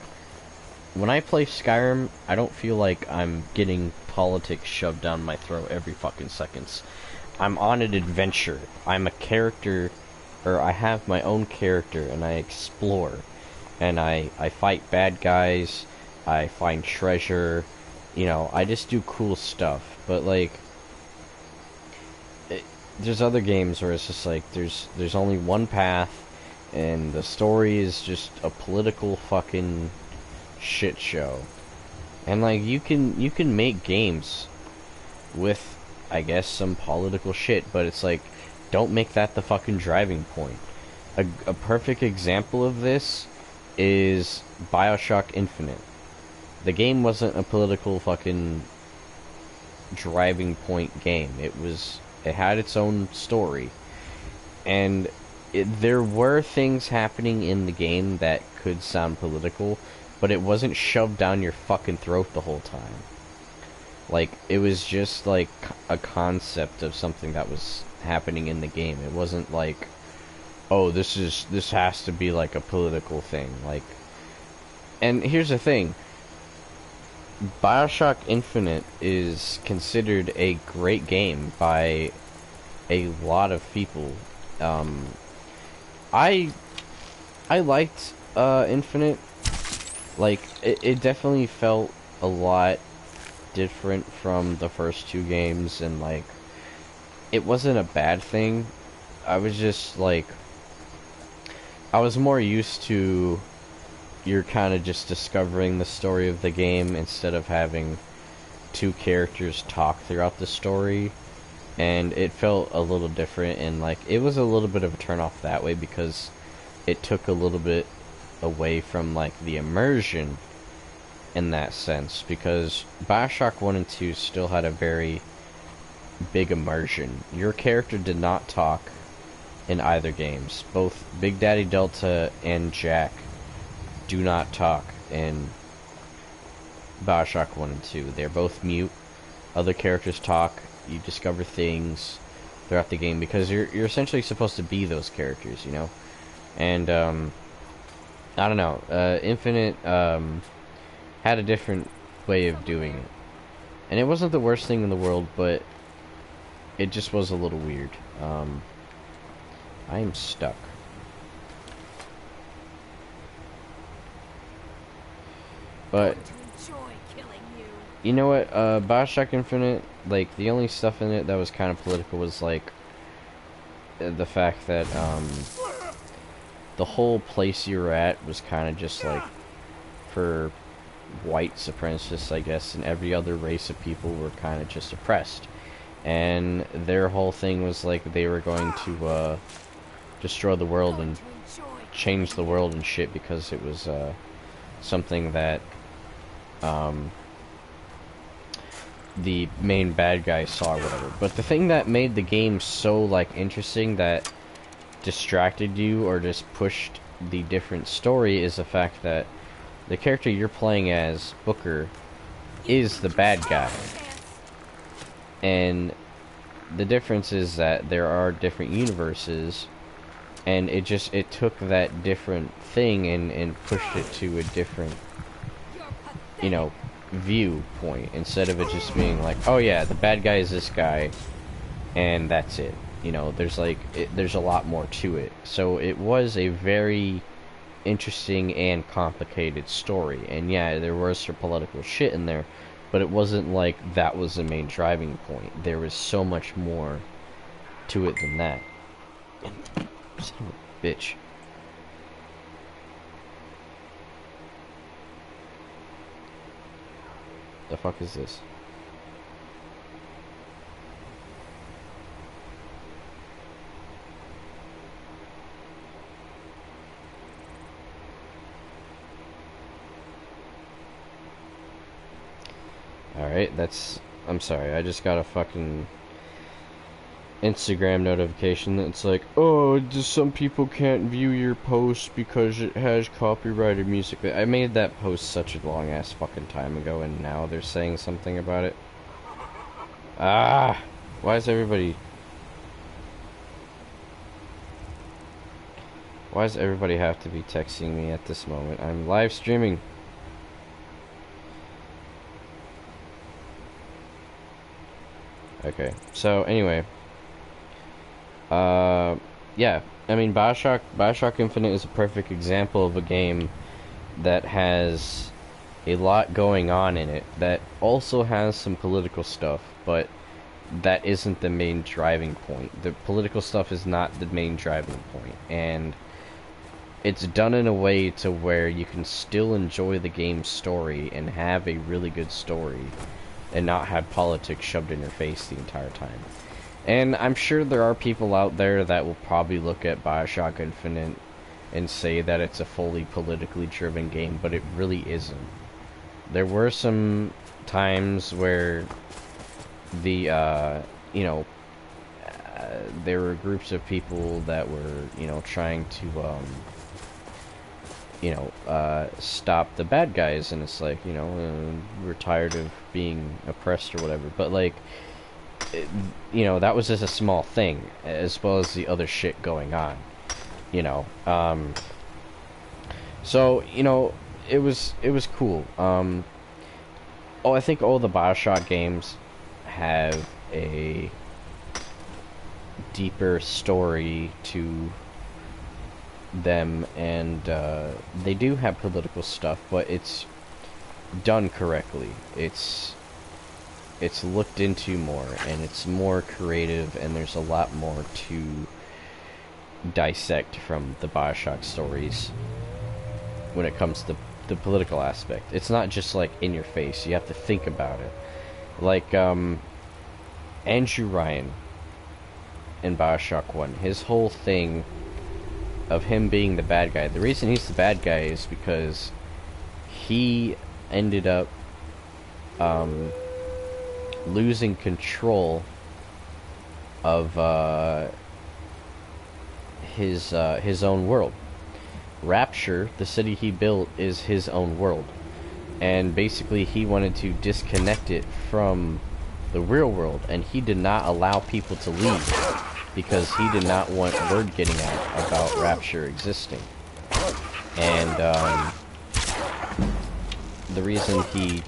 when I play Skyrim, I don't feel like I'm getting politics shoved down my throat every fucking seconds. I'm on an adventure. I'm a character, or I have my own character, and I explore. And I fight bad guys, I find treasure, you know, I just do cool stuff. But, like, there's other games where it's just like, there's only one path, and the story is just a political fucking shit show. And, like, you can make games with, I guess, some political shit, but it's like, don't make that the fucking driving point. A perfect example of this is BioShock Infinite. The game wasn't a political fucking driving point game. It had its own story, and there were things happening in the game that could sound political, but it wasn't shoved down your fucking throat the whole time. Like, it was just like a concept of something that was happening in the game. It wasn't like, oh, this has to be like a political thing. Like, and here's the thing, BioShock Infinite is considered a great game by a lot of people. I liked Infinite. Like, it definitely felt a lot different from the first two games, and like, it wasn't a bad thing. I was just like, I was more used to you're kind of just discovering the story of the game instead of having two characters talk throughout the story, and it felt a little different, and like it was a little bit of a turn off that way because it took a little bit away from like the immersion in that sense, because BioShock 1 and 2 still had a very big immersion. Your character did not talk in either games. Both Big Daddy Delta and Jack do not talk in BioShock 1 and 2. They're both mute. Other characters talk. You discover things throughout the game because you're essentially supposed to be those characters, you know? And, I don't know. Infinite, had a different way of doing it. And it wasn't the worst thing in the world, but it just was a little weird. I am stuck. But you know what, BioShock Infinite, like, the only stuff in it that was kind of political was, like, the fact that, the whole place you were at was kind of just, like, for white supremacists, I guess, and every other race of people were kind of just oppressed. And their whole thing was, like, they were going to, destroy the world and change the world and shit because it was, something that, the main bad guy saw or whatever. But the thing that made the game so, like, interesting that distracted you or just pushed the different story is the fact that the character you're playing as, Booker, is the bad guy. And the difference is that there are different universes, and it took that different thing and pushed it to a different, you know, viewpoint, instead of it just being like, oh yeah, the bad guy is this guy and that's it. You know, there's like there's a lot more to it. So it was a very interesting and complicated story, and yeah, there was some political shit in there, but it wasn't like that was the main driving point. There was so much more to it than that. Son of a bitch. The fuck is this? Alright, that's... I'm sorry, I just got a fucking Instagram notification that's like, oh, just some people can't view your post because it has copyrighted music. I made that post such a long ass fucking time ago, and now they're saying something about it. Ah! Why does everybody have to be texting me at this moment? I'm live streaming. Okay, so anyway, yeah, I mean, BioShock Infinite is a perfect example of a game that has a lot going on in it, that also has some political stuff, but that isn't the main driving point. The political stuff is not the main driving point, and it's done in a way to where you can still enjoy the game's story and have a really good story, and not have politics shoved in your face the entire time. And I'm sure there are people out there that will probably look at BioShock Infinite and say that it's a fully politically driven game, but it really isn't. There were some times where the, you know, there were groups of people that were, you know, trying to, you know, stop the bad guys, and it's like, you know, we're tired of being oppressed or whatever, but like, you know, that was just a small thing, as well as the other shit going on, you know, so, you know, it was cool. Oh, I think all the BioShock games have a deeper story to them, and they do have political stuff, but it's done correctly. It's it's looked into more, and it's more creative, and there's a lot more to dissect from the Bioshock stories when it comes to the political aspect. It's not just like in your face, you have to think about it. Like Andrew Ryan in Bioshock 1, his whole thing of him being the bad guy, the reason he's the bad guy is because he ended up losing control of his own world. Rapture, the city he built, is his own world, and basically he wanted to disconnect it from the real world, and he did not allow people to leave because he did not want word getting out about Rapture existing. And the reason he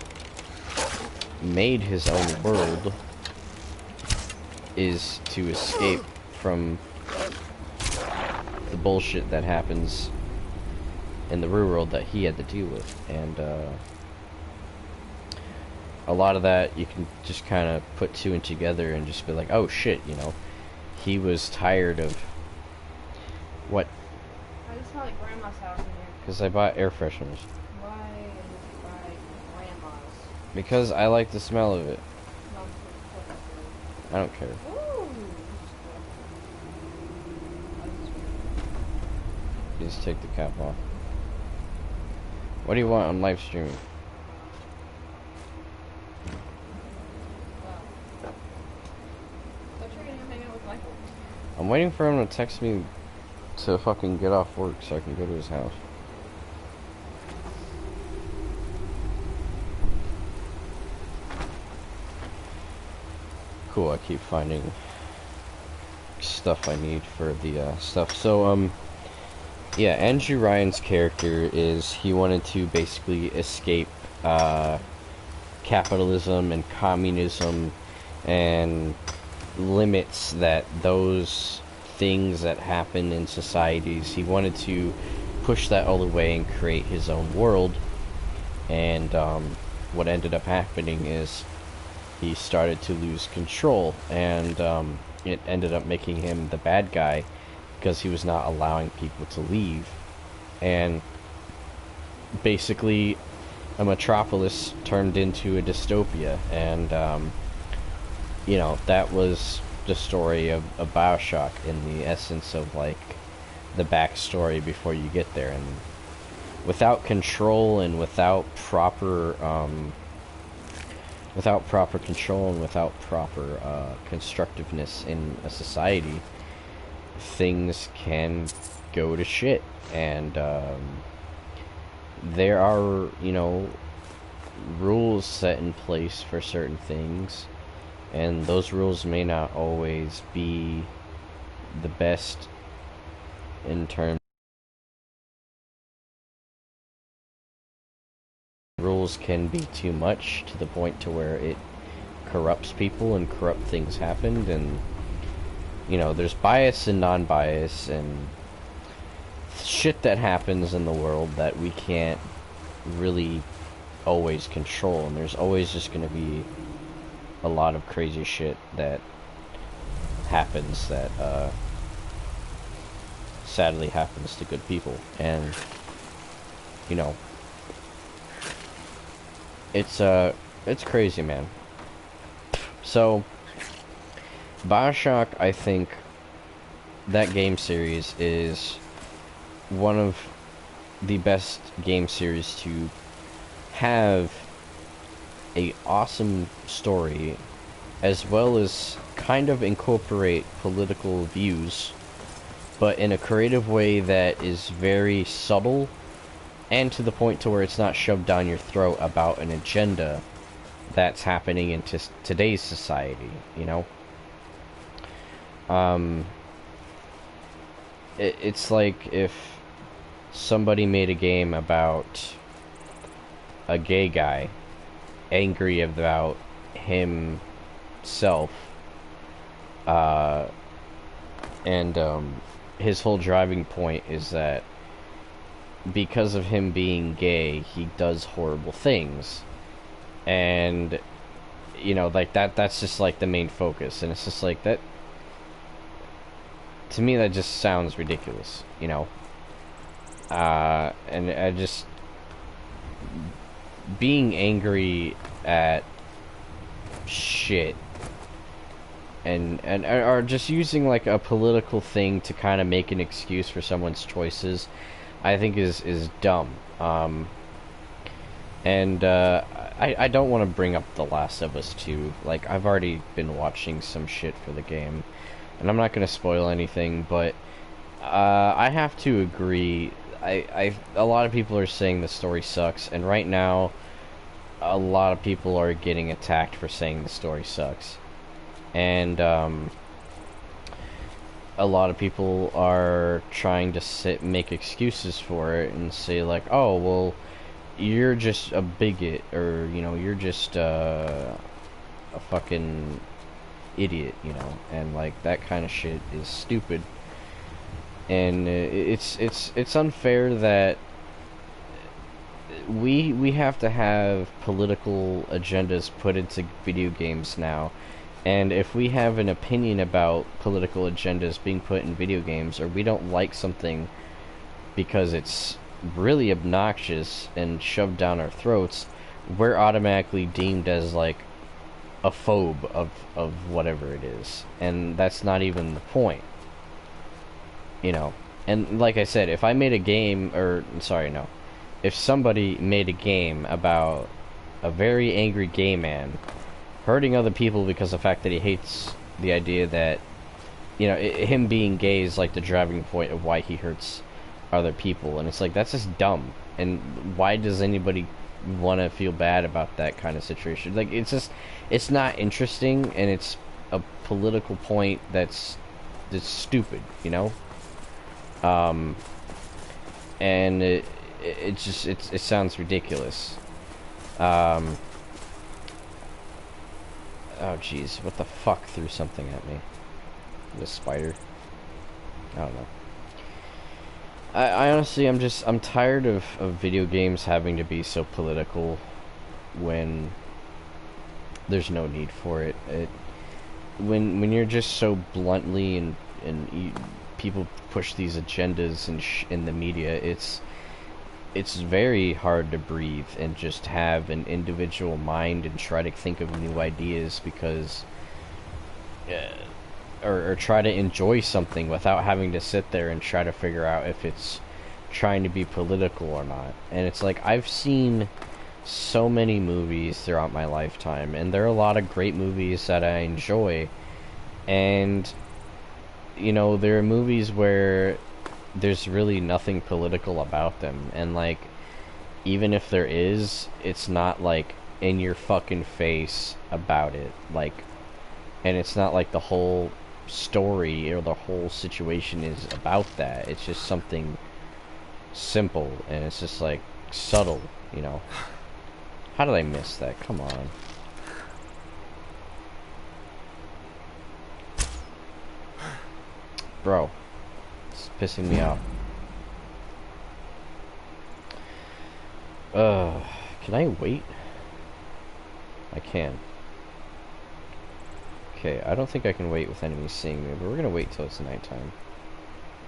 made his own world is to escape from the bullshit that happens in the real world that he had to deal with. And a lot of that you can just kind of put two and together and just be like, oh shit, you know, he was tired of what? I just smell like grandma's house in here. Because I bought air fresheners. Why did you buy grandma's? Because I like the smell of it. No, I don't care. ooh. Just take the cap off. What do you want on live streaming? Wow. Thought you were gonna hang out with Michael. I'm waiting for him to text me to fucking get off work so I can go to his house. Cool, I keep finding stuff I need for the stuff. So, yeah, Andrew Ryan's character is, he wanted to basically escape capitalism and communism and limits that those things that happen in societies. He wanted to push that all away and create his own world. And what ended up happening is he started to lose control, and it ended up making him the bad guy because he was not allowing people to leave. And basically a metropolis turned into a dystopia, and you know, that was the story of Bioshock in the essence of like the backstory before you get there. And without control and without proper control and without proper constructiveness in a society, things can go to shit. And there are, you know, rules set in place for certain things, and those rules may not always be the best in terms. Rules can be too much to the point to where it corrupts people and corrupt things happen. And you know, there's bias and non-bias and shit that happens in the world that we can't really always control, and there's always just going to be a lot of crazy shit that happens that sadly happens to good people. And you know, it's crazy, man. So Bioshock, I think that game series is one of the best game series to have a awesome story, as well as kind of incorporate political views, but in a creative way that is very subtle and to the point to where it's not shoved down your throat about an agenda that's happening in today's society, you know? It's like if somebody made a game about a gay guy angry about himself, and his whole driving point is that because of him being gay, he does horrible things, and you know, like that's just like the main focus, and it's just like that. To me, that just sounds ridiculous, you know. And I just being angry at shit and or just using like a political thing to kind of make an excuse for someone's choices, I think is dumb. I don't want to bring up The Last of Us 2. Like, I've already been watching some shit for the game, and I'm not going to spoil anything, but I have to agree. A lot of people are saying the story sucks, and right now, a lot of people are getting attacked for saying the story sucks. And, a lot of people are trying to make excuses for it and say, like, oh, well, you're just a bigot, or, you know, you're just, a fucking idiot, you know, and, like, that kind of shit is stupid. And it's unfair that we have to have political agendas put into video games now. And if we have an opinion about political agendas being put in video games, or we don't like something because it's really obnoxious and shoved down our throats, we're automatically deemed as like a phobe of whatever it is. And that's not even the point. You know, and like I said, if I made a game, or, sorry, no. If somebody made a game about a very angry gay man hurting other people because of the fact that he hates the idea that, you know, him being gay is like the driving point of why he hurts other people, and it's like, that's just dumb. And why does anybody want to feel bad about that kind of situation? Like, it's just, it's not interesting, and it's a political point that's stupid, you know? And it sounds ridiculous. Oh jeez, what the fuck threw something at me? The spider? I don't know. I honestly, I'm tired of video games having to be so political when there's no need for it. When you're just so bluntly and people push these agendas in the media, it's very hard to breathe and just have an individual mind and try to think of new ideas, because or try to enjoy something without having to sit there and try to figure out if it's trying to be political or not. And it's like, I've seen so many movies throughout my lifetime, and there are a lot of great movies that I enjoy, and you know, there are movies where there's really nothing political about them, and like, even if there is, it's not like in your fucking face about it, like, and it's not like the whole story or the whole situation is about that. It's just something simple, and it's just like subtle, you know. How did I miss that? Come on. Bro, it's pissing me off. Can I wait? I can. Okay, I don't think I can wait with enemies seeing me, but we're gonna wait till it's nighttime.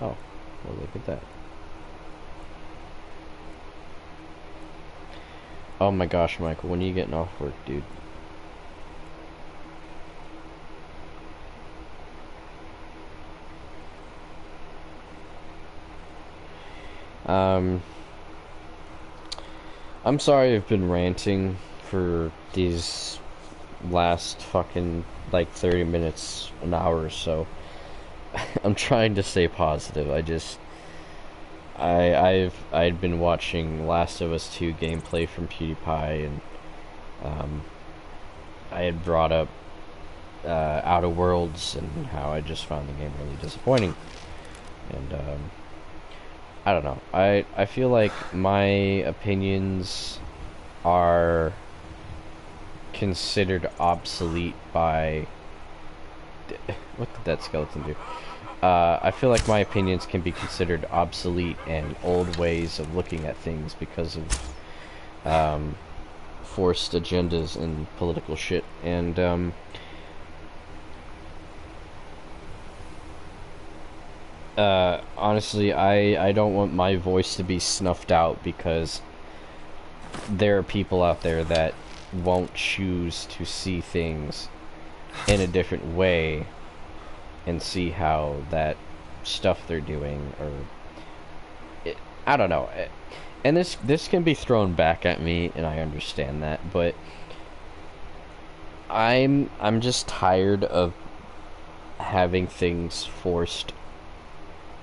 Oh, well, look at that. Oh my gosh, Michael, when are you getting off work, dude? I'm sorry I've been ranting for these last fucking, like, 30 minutes, an hour or so. I'm trying to stay positive. I'd been watching Last of Us 2 gameplay from PewDiePie, and, I had brought up, Outer Worlds, and how I just found the game really disappointing. And, I don't know. I feel like my opinions are considered obsolete by... What did that skeleton do? I feel like my opinions can be considered obsolete and old ways of looking at things because of forced agendas and political shit. And honestly, I don't want my voice to be snuffed out because there are people out there that won't choose to see things in a different way and see how that stuff they're doing, or I don't know. And this can be thrown back at me, and I understand that, but I'm just tired of having things forced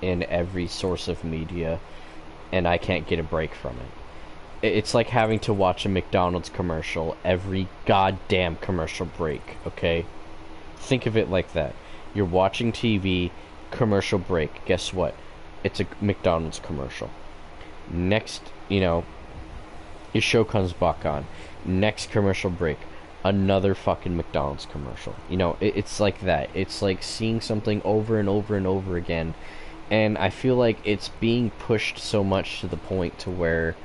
in every source of media, and I can't get a break from it. It's like having to watch a McDonald's commercial every goddamn commercial break, okay? Think of it like that. You're watching TV, commercial break. Guess what? It's a McDonald's commercial. Next, you know, your show comes back on. Next commercial break, another fucking McDonald's commercial. You know, it's like that. It's like seeing something over and over and over again. And I feel like it's being pushed so much to the point to where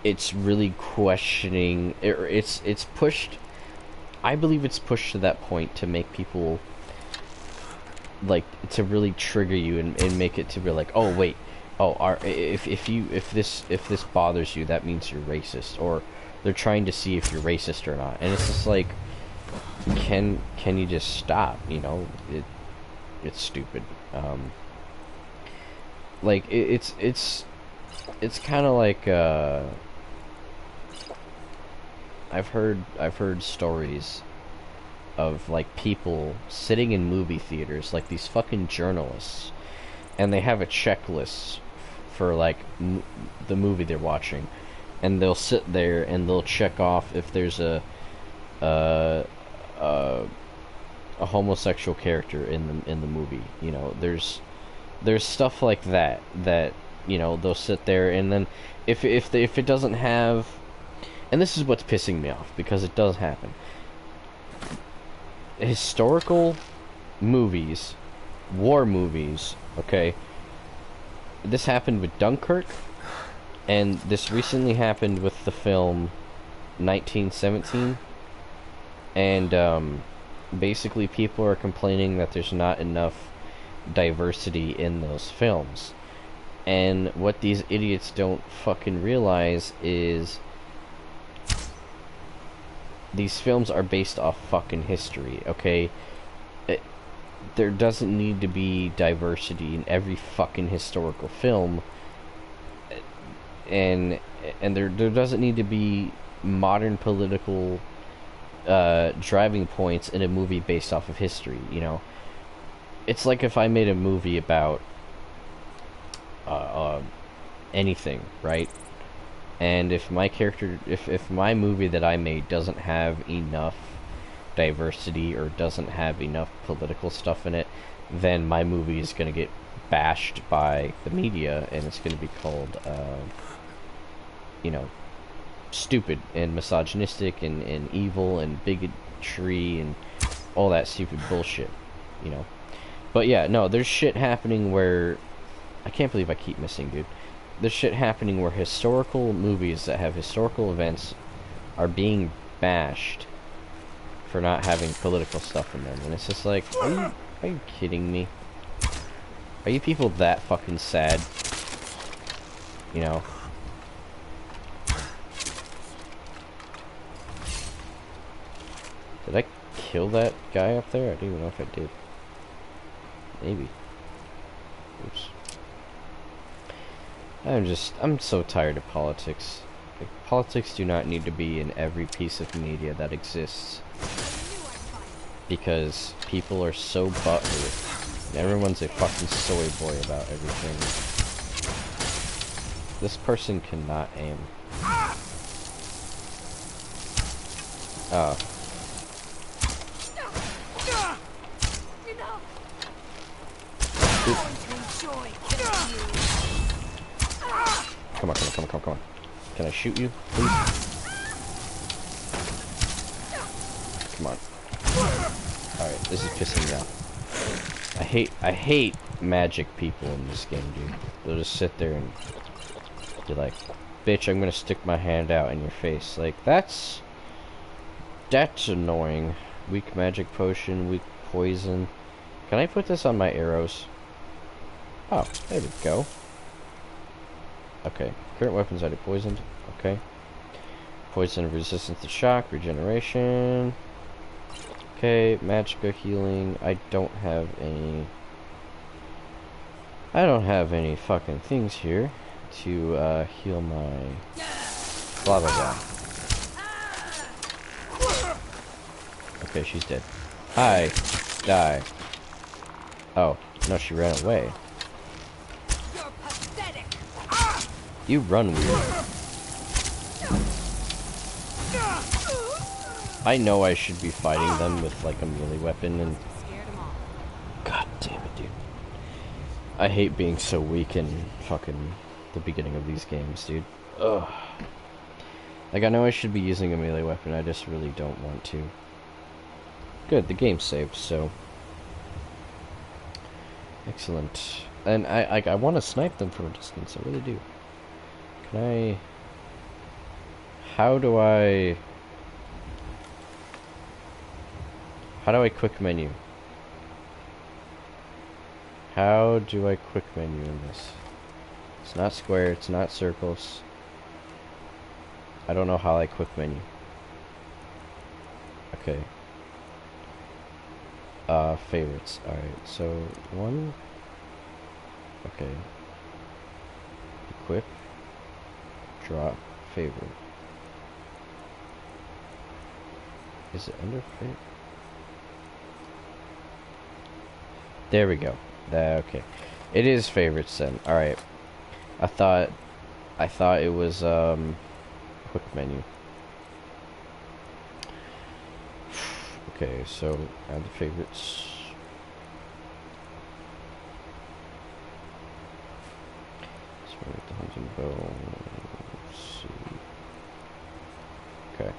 it's really questioning, it's pushed, I believe it's pushed to that point to make people, like, to really trigger you and make it to be like, oh wait, oh, if this bothers you, that means you're racist, or they're trying to see if you're racist or not. And it's just like, can you just stop, you know? It's stupid. Like, it's kind of like, I've heard stories of, like, people sitting in movie theaters, like these fucking journalists, and they have a checklist for, like, the movie they're watching, and they'll sit there and they'll check off if there's a homosexual character in the movie. You know, there's stuff like that, you know, they'll sit there, and then if it doesn't have, and this is what's pissing me off, because it does happen. Historical movies, war movies, okay? This happened with Dunkirk, and this recently happened with the film 1917. And basically people are complaining that there's not enough diversity in those films. And what these idiots don't fucking realize is these films are based off fucking history, okay? There doesn't need to be diversity in every fucking historical film. And there doesn't need to be modern political driving points in a movie based off of history, you know? It's like if I made a movie about anything, right? And if my character, if my movie that I made doesn't have enough diversity or doesn't have enough political stuff in it, then my movie is going to get bashed by the media, and it's going to be called, you know, stupid and misogynistic and evil and bigotry and all that stupid bullshit, you know. But yeah, no, there's shit happening where, I can't believe I keep missing, dude. There's shit happening where historical movies that have historical events are being bashed for not having political stuff in them. And it's just like, are you kidding me? Are you people that fucking sad? You know? Did I kill that guy up there? I don't even know if I did. Maybe. Oops. I'm so tired of politics. Like, politics do not need to be in every piece of media that exists. Because people are so butthurt. And everyone's a fucking soy boy about everything. This person cannot aim. Oh. Come on. Can I shoot you, please? Come on. Alright, this is pissing me off. I hate magic people in this game, dude. They'll just sit there and be like, bitch, I'm gonna stick my hand out in your face. Like, that's annoying. Weak magic potion, weak poison. Can I put this on my arrows? Oh, there we go. Okay, current weapons are poisoned. Okay. Poison resistance to shock, regeneration. Okay, magica healing. I don't have any fucking things here to heal my blah blah blah. Okay, she's dead. Hi. Die. Oh, no, she ran away. You're pathetic. You run weird. I know I should be fighting them with like a melee weapon and... Scared them off. God damn it, dude. I hate being so weak in fucking the beginning of these games, dude. Ugh. Like, I know I should be using a melee weapon, I just really don't want to. Good, the game saved, so... Excellent. And I want to snipe them from a distance, I really do. Can I... How do I quick menu? How do I quick menu in this? It's not square, it's not circles. I don't know how I quick menu. Okay. Favorites. Alright, so one. Okay. Equip. Drop. Favorite. Is it under favorite? There we go. Okay. It is favorites then. Alright. I thought it was quick menu. Okay, so add the favorites. Let's make the hunting bow. Let's see. Okay.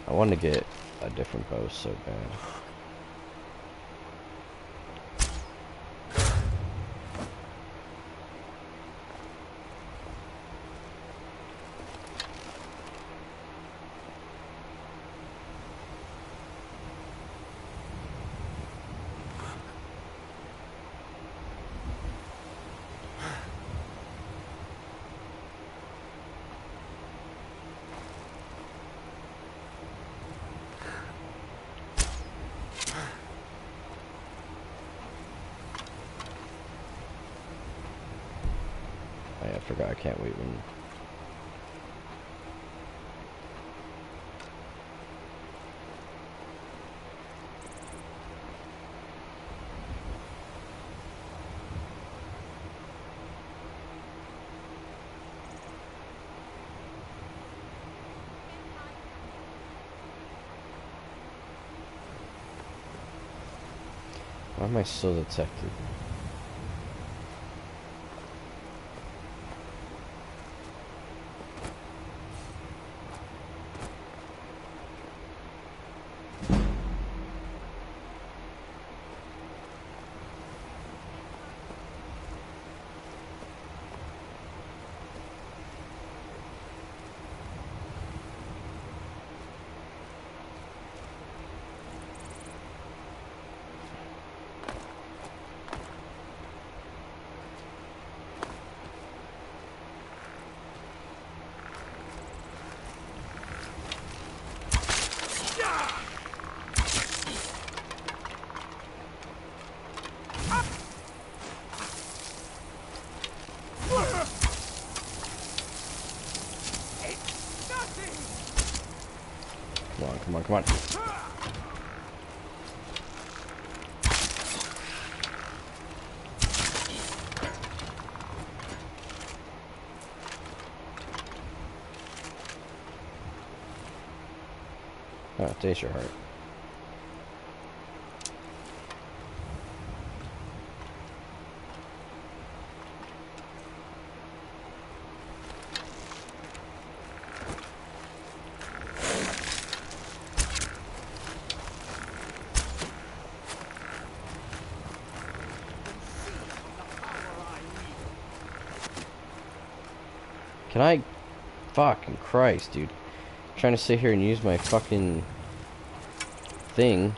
I want to get a different bow so bad. I forgot I can't wait when... Why am I still detected? Come on, come on, come on. Oh, taste your heart. Can I... Fucking Christ, dude. I'm trying to sit here and use my fucking... thing.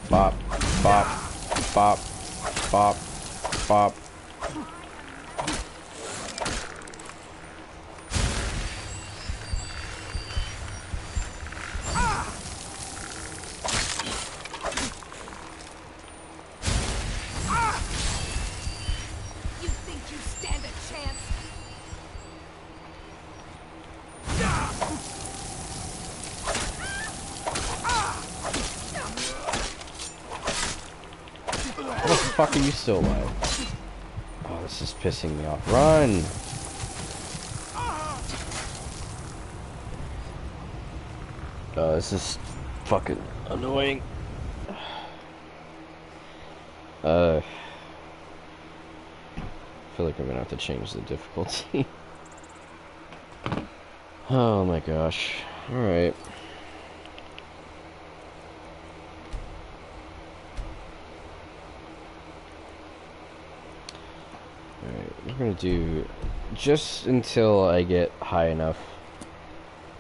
Bop, bop, bop, bop, bop. You think you stand a chance? How the fuck are you still alive? Oh, this is pissing me off. Run! Oh, this is fucking annoying. I feel like I'm gonna have to change the difficulty. Oh my gosh. Alright. Alright, we're gonna do just until I get high enough.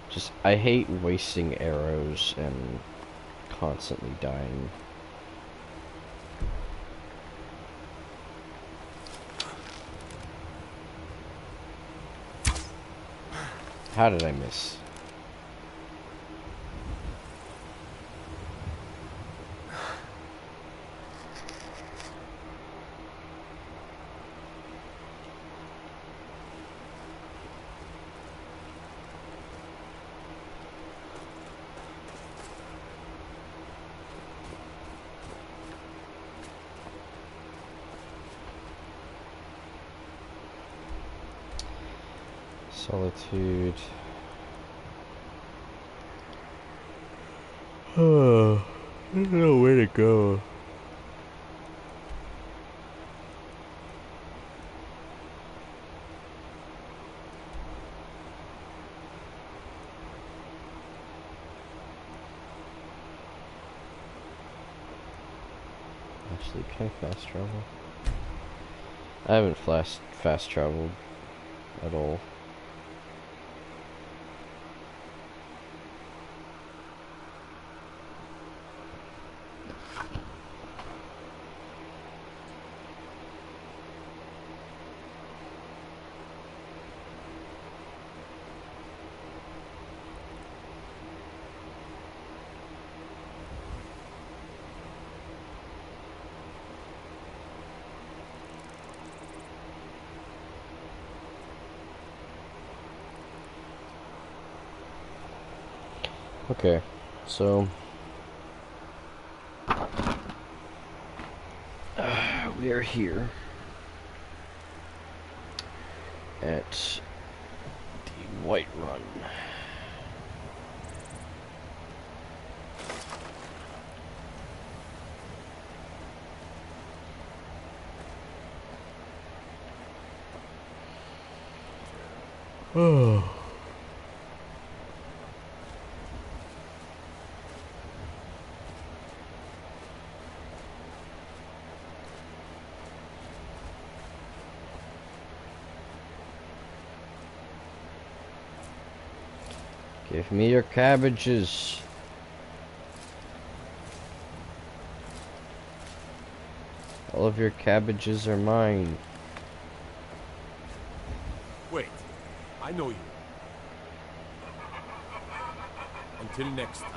Just, I hate wasting arrows and constantly dying. How did I miss? Solitude. Oh, there's no way to go. Actually, can I fast travel? I haven't fast traveled at all. Okay, so we are here at the White Run. Oh. Give me your cabbages. All of your cabbages are mine. Wait, I know you. Until next time.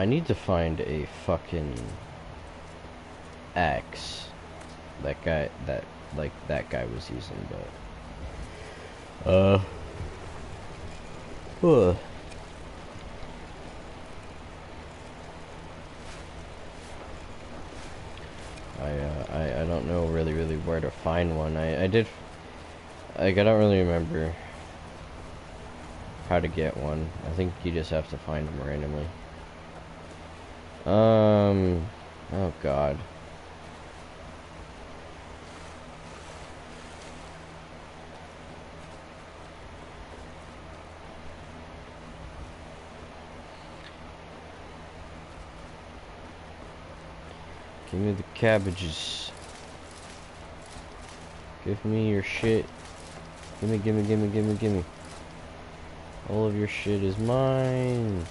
I need to find a fucking axe. That guy was using, but I don't know really where to find one. I don't really remember how to get one. I think you just have to find them randomly. Oh god. Give me the cabbages. Give me your shit. Gimme. All of your shit is mine.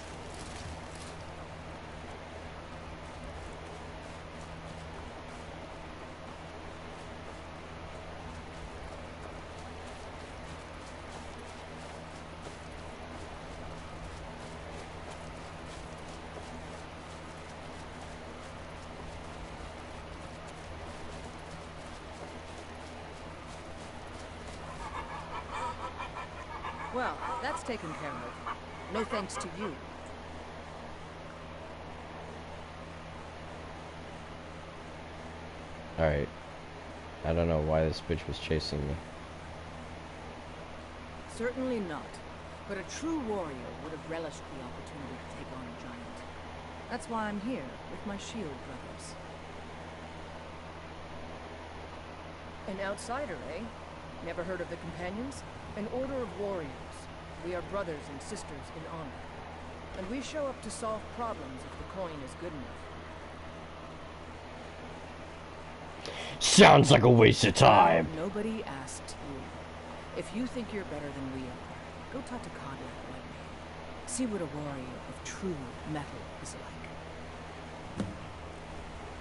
Well, that's taken care of. No thanks to you. Alright. I don't know why this bitch was chasing me. Certainly not. But a true warrior would have relished the opportunity to take on a giant. That's why I'm here, with my shield brothers. An outsider, eh? Never heard of the Companions? An order of warriors. We are brothers and sisters in honor. And we show up to solve problems if the coin is good enough. Sounds like a waste of time. Nobody asked you. If you think you're better than we are, go talk to Codlick like me. See what a warrior of true metal is like.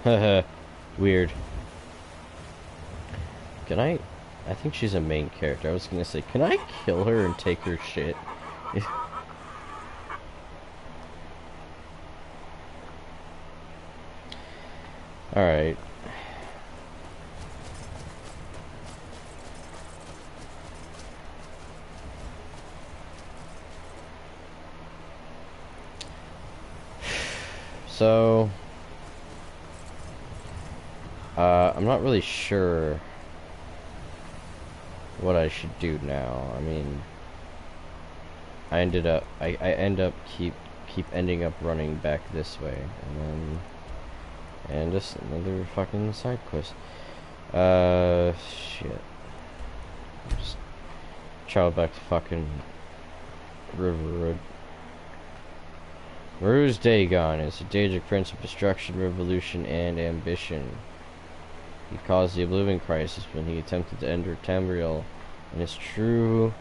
Haha. Weird. Can I think she's a main character. I was gonna say, can I kill her and take her shit? Alright. So I'm not really sure what I should do now. I mean, I end up keep ending up running back this way, and just another fucking side quest. Shit. Just travel back to fucking River Road. Maru's Dagon is a Daedric prince of destruction, revolution, and ambition. He caused the Oblivion Crisis when he attempted to enter Tamriel, and it's true.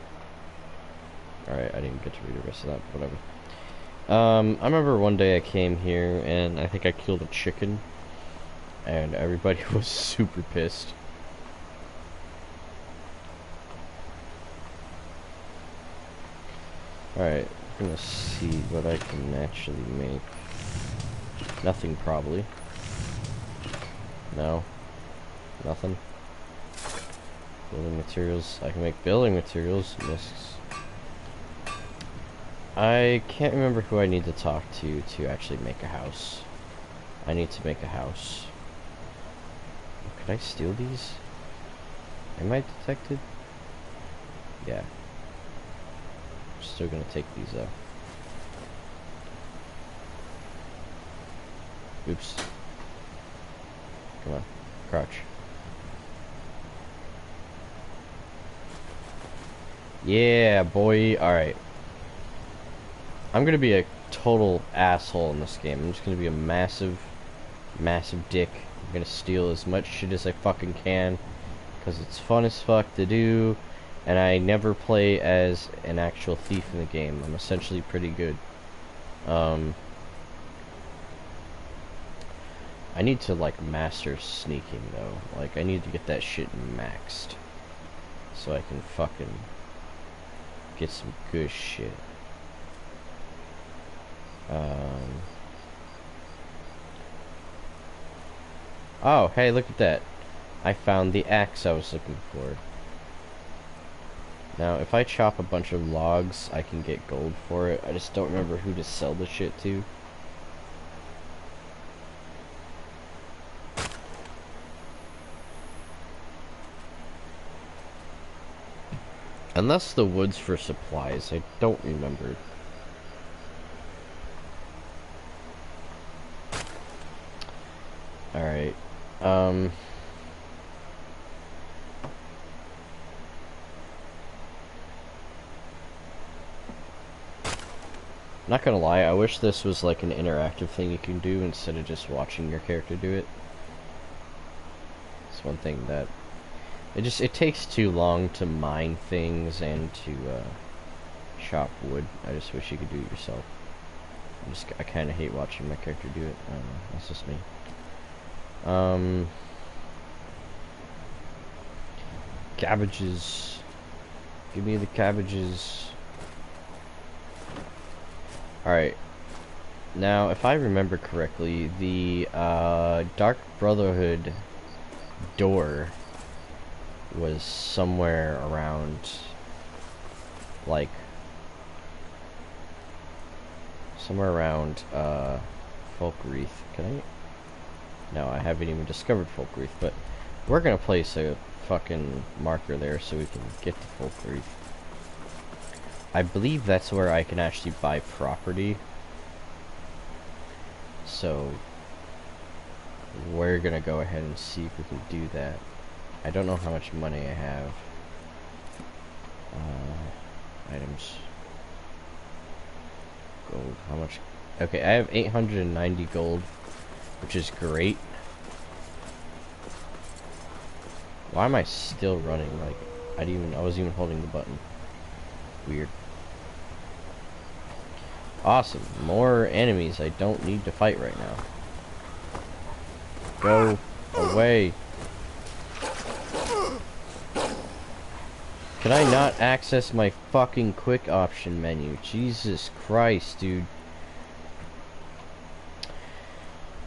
Alright, I didn't get to read the rest of that, but whatever. I remember one day I came here, and I think I killed a chicken, and everybody was super pissed. Alright, I'm gonna see what I can actually make. Nothing, probably. No. Nothing. Building materials. I can make building materials. Discs. I can't remember who I need to talk to actually make a house. I need to make a house. Could I steal these? Am I detected? Yeah. I'm still gonna take these though. Oops. Come on. Crouch. Yeah, boy. Alright. I'm gonna be a total asshole in this game. I'm just gonna be a massive dick. I'm gonna steal as much shit as I fucking can, because it's fun as fuck to do, and I never play as an actual thief in the game. I'm essentially pretty good. I need to, like, master sneaking, though. Like, I need to get that shit maxed, so I can fucking get some good shit. Oh, hey, look at that. I found the axe I was looking for. Now, if I chop a bunch of logs, I can get gold for it. I just don't remember who to sell the shit to. Unless the wood's for supplies, I don't remember. Alright, not gonna lie, I wish this was like an interactive thing you can do instead of just watching your character do it. It's one thing that it takes too long to mine things and to chop wood. I just wish you could do it yourself. I kind of hate watching my character do it. I don't know, that's just me. Cabbages. Give me the cabbages. Alright. Now, if I remember correctly, the Dark Brotherhood door was somewhere around, like, Folkreath. Can I? No, I haven't even discovered Folkreath, but we're gonna place a fucking marker there so we can get to Folkreath. I believe that's where I can actually buy property. So we're gonna go ahead and see if we can do that. I don't know how much money I have. Items. Gold. How much? Okay, I have 890 gold, which is great. Why am I still running? Like, I wasn't even holding the button. Weird. Awesome. More enemies I don't need to fight right now. Go away. Can I not access my fucking quick option menu? Jesus Christ, dude.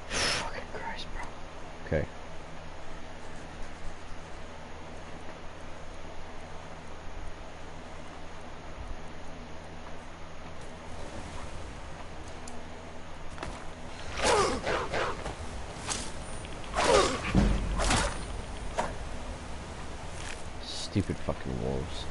Fucking Christ, bro. Okay. Stupid fucking wolves.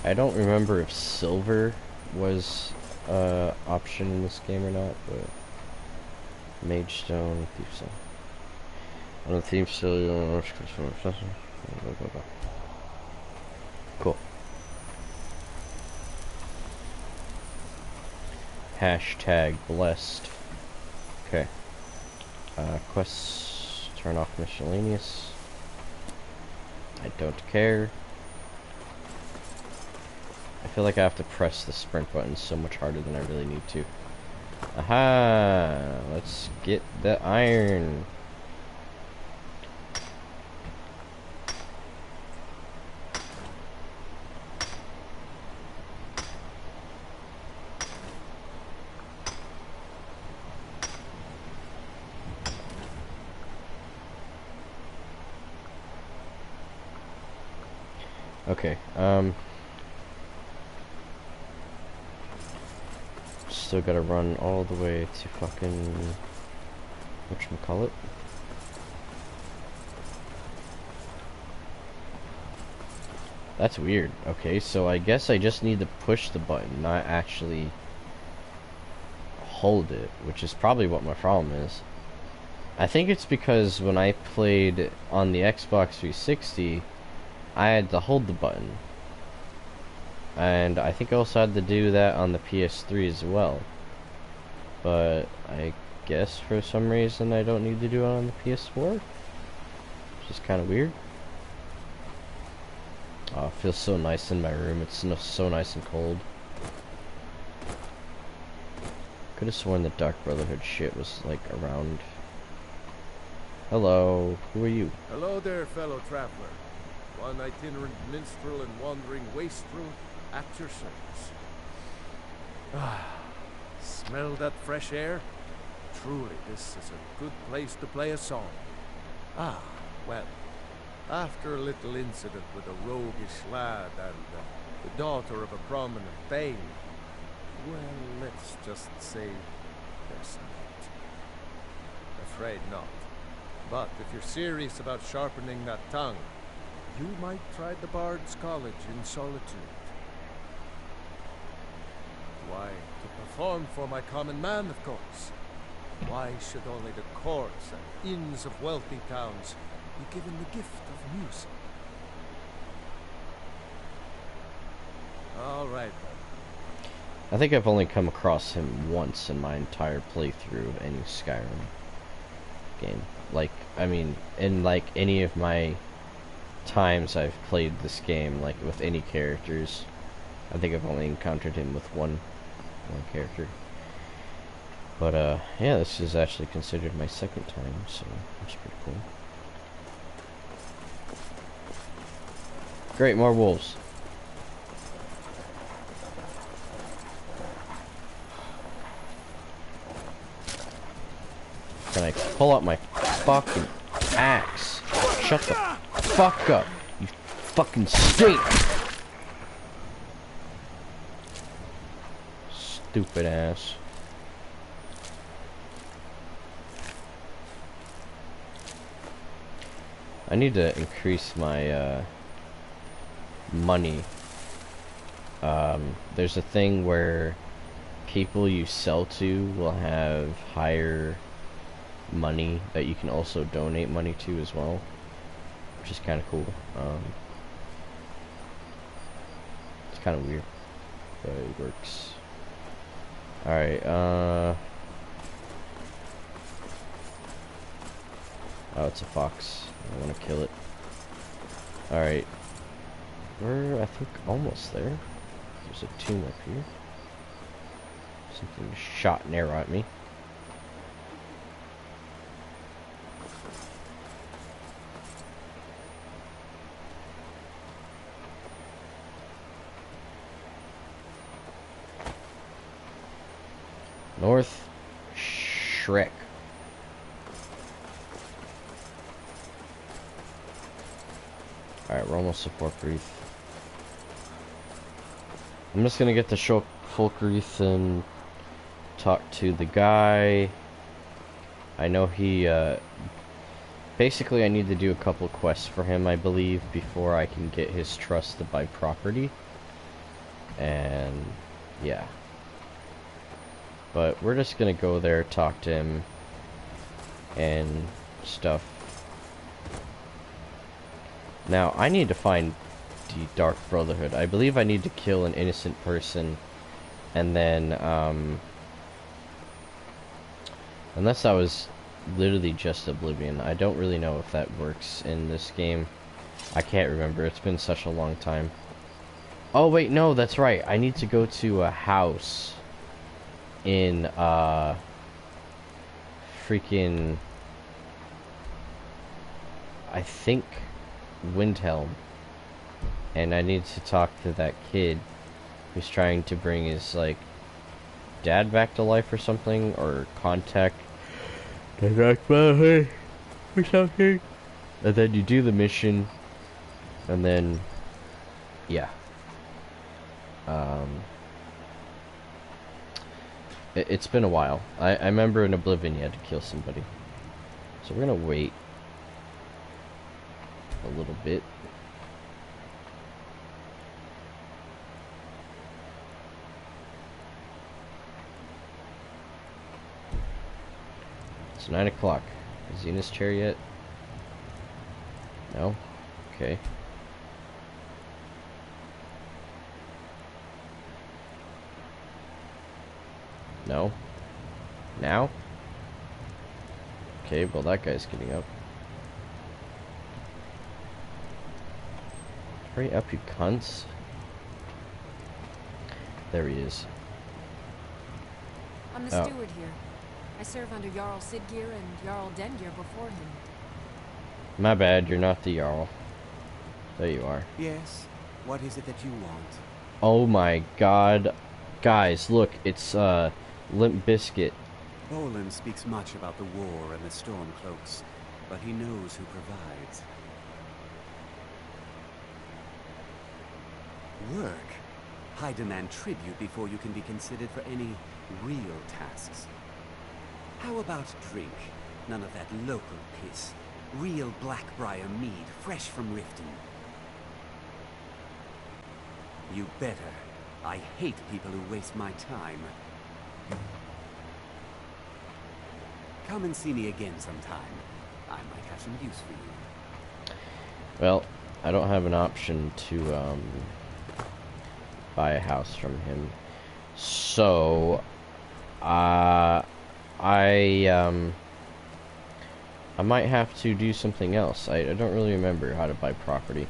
I don't remember if silver was option in this game or not, but Mage Stone, Thief Stone. On the Thief Stone, cool. Hashtag blessed. Okay. Quests, turn off miscellaneous. I don't care. I feel like I have to press the sprint button so much harder than I really need to. Aha! Let's get the iron. Okay, still gotta run all the way to fucking whatchamacallit. That's weird. Okay, so I guess I just need to push the button, not actually hold it, which is probably what my problem is. I think it's because when I played on the Xbox 360, I had to hold the button. And I think I also had to do that on the PS3 as well. But I guess for some reason I don't need to do it on the PS4. Which is kind of weird. Oh, it feels so nice in my room. It's so nice and cold. Could have sworn the Dark Brotherhood shit was like around. Hello, who are you? Hello there, fellow traveler. One itinerant minstrel and wandering wastrel at your service. Ah, smell that fresh air? Truly, this is a good place to play a song. Ah, well, after a little incident with a roguish lad and the daughter of a prominent thane, well, let's just say there's not. Afraid not. But if you're serious about sharpening that tongue, you might try the Bard's College in Solitude. Why, to perform for my common man, of course. Why should only the courts and inns of wealthy towns be given the gift of music? All right, then. I think I've only come across him once in my entire playthrough of any Skyrim game. Like, I mean, in like any of my times I've played this game, like with any characters, I think I've only encountered him with one character. But yeah, this is actually considered my second time, so that's pretty cool. Great, more wolves. Can I pull out my fucking axe? Shut the fuck up, you fucking stink! Stupid ass. I need to increase my money. There's a thing where people you sell to will have higher money that you can also donate money to as well, which is kind of cool. It's kind of weird, but it works. Alright, oh, it's a fox. I want to kill it. Alright. We're, I think, almost there. There's a tomb up here. Something shot an arrow at me. North Shrek. Alright, we're almost to Folkreath. I'm just gonna get to Folkreath and talk to the guy. I know he, basically I need to do a couple quests for him, I believe, before I can get his trust to buy property. And, yeah. But we're just gonna go there, talk to him, and stuff. Now, I need to find the Dark Brotherhood. I believe I need to kill an innocent person, and then, unless I was literally just Oblivion. I don't really know if that works in this game. I can't remember. It's been such a long time. Oh, wait, no, that's right. I need to go to a house in, freaking, I think, Windhelm. And I need to talk to that kid who's trying to bring his, like, dad back to life or something, or contact the Dark Brotherhood or something. And then you do the mission, and then, yeah. It's been a while. I remember in Oblivion you had to kill somebody. So we're gonna wait a little bit. It's 9 o'clock. Is he in his chair yet? No? Okay. No? Now? Okay, well that guy's getting up. Hurry up, you cunts. There he is. I'm the steward here. I serve under Jarl Siggeir and Jarl Dengir before him. My bad, you're not the Jarl. There you are. Yes. What is it that you want? Oh my god. Guys, look, it's Limp Bizkit. Bolin speaks much about the war and the Stormcloaks, but he knows who provides. Work? I demand tribute before you can be considered for any real tasks. How about drink? None of that local piss. Real Blackbriar mead, fresh from Riften. You better. I hate people who waste my time. Come and see me again sometime. I might have some use for you. Well, I don't have an option to buy a house from him. So I might have to do something else. I don't really remember how to buy property.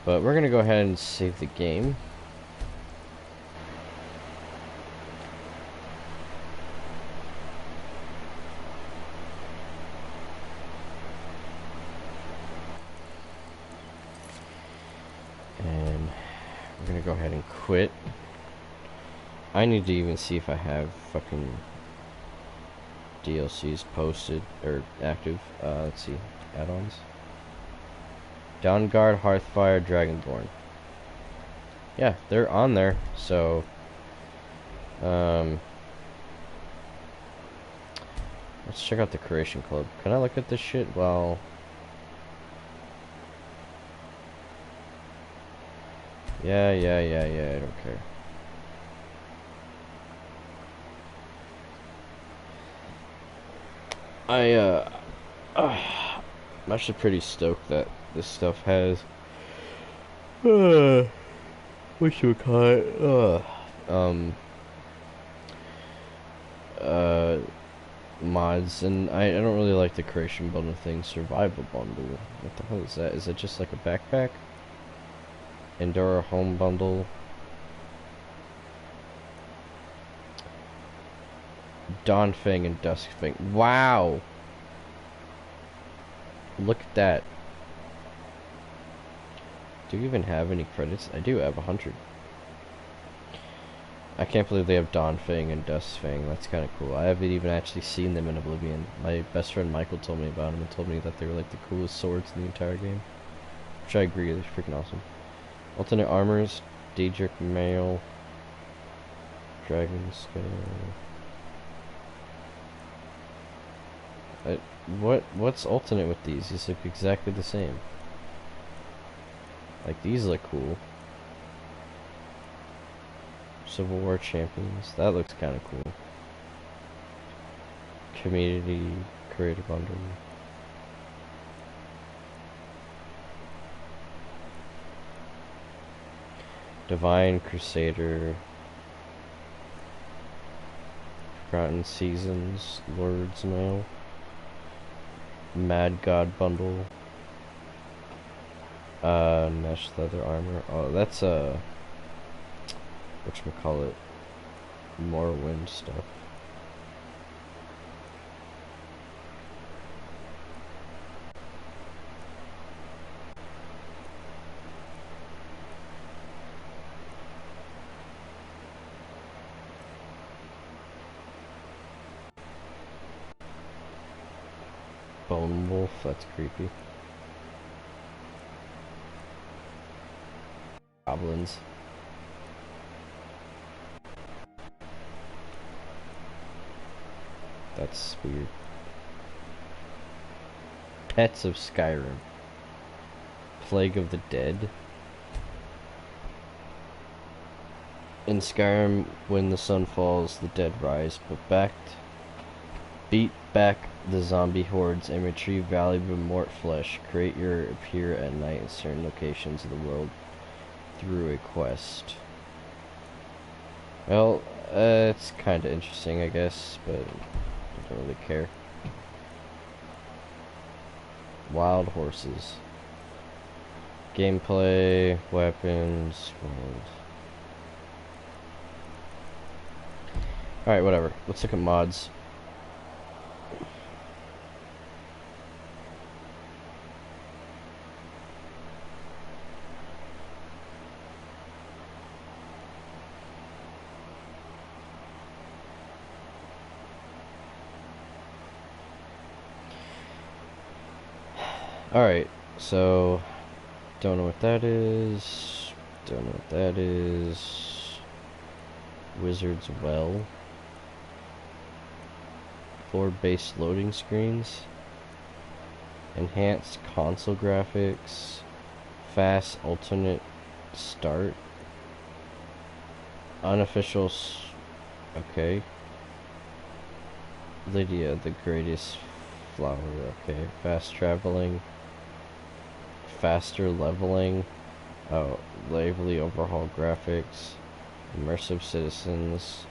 But we're gonna go ahead and save the game. And we're gonna go ahead and quit. I need to even see if I have fucking DLCs posted or active. Let's see, add-ons. Dawnguard, Hearthfire, Dragonborn. Yeah, they're on there. So, let's check out the Creation Club. Can I look at this shit while? Yeah. I don't care. I'm actually pretty stoked that this stuff has what should we call it? Mods, and I don't really like the creation bundle thing. Survival bundle. What the hell is that? Is it just like a backpack? Endora home bundle. Dawnfang and Duskfang. Wow! Look at that. Do you even have any credits? I do have 100. I can't believe they have Dawnfang and Duskfang. That's kind of cool. I haven't even actually seen them in Oblivion. My best friend Michael told me about them and told me that they were like the coolest swords in the entire game. Which I agree, they're freaking awesome. Alternate armors, Daedric Mail, Dragon Scale. What's alternate with these? These look exactly the same. Like, these look cool. Civil War Champions. That looks kind of cool. Community Creator Bundle. Divine Crusader. Forgotten Seasons. Lord's Mail. Mad God Bundle. Mesh Leather Armor. Oh, that's whatchamacallit, Morrowind stuff. Bone Wolf, that's creepy. Goblins. That's weird. Pets of Skyrim. Plague of the Dead. In Skyrim, when the sun falls, the dead rise, but beat back the zombie hordes and retrieve valuable mort flesh. Create your appear at night in certain locations of the world through a quest. Well, it's kind of interesting, I guess, but I don't really care. Wild horses. Gameplay, weapons, world. Alright, whatever. Let's look at mods. Alright, so don't know what that is. Don't know what that is. Wizard's Well. Floor-based loading screens. Enhanced console graphics. Fast alternate start. Unofficial. Okay. Lydia, the greatest flower. Okay. Fast traveling. Faster leveling. Oh, lively overhaul graphics. Immersive citizens.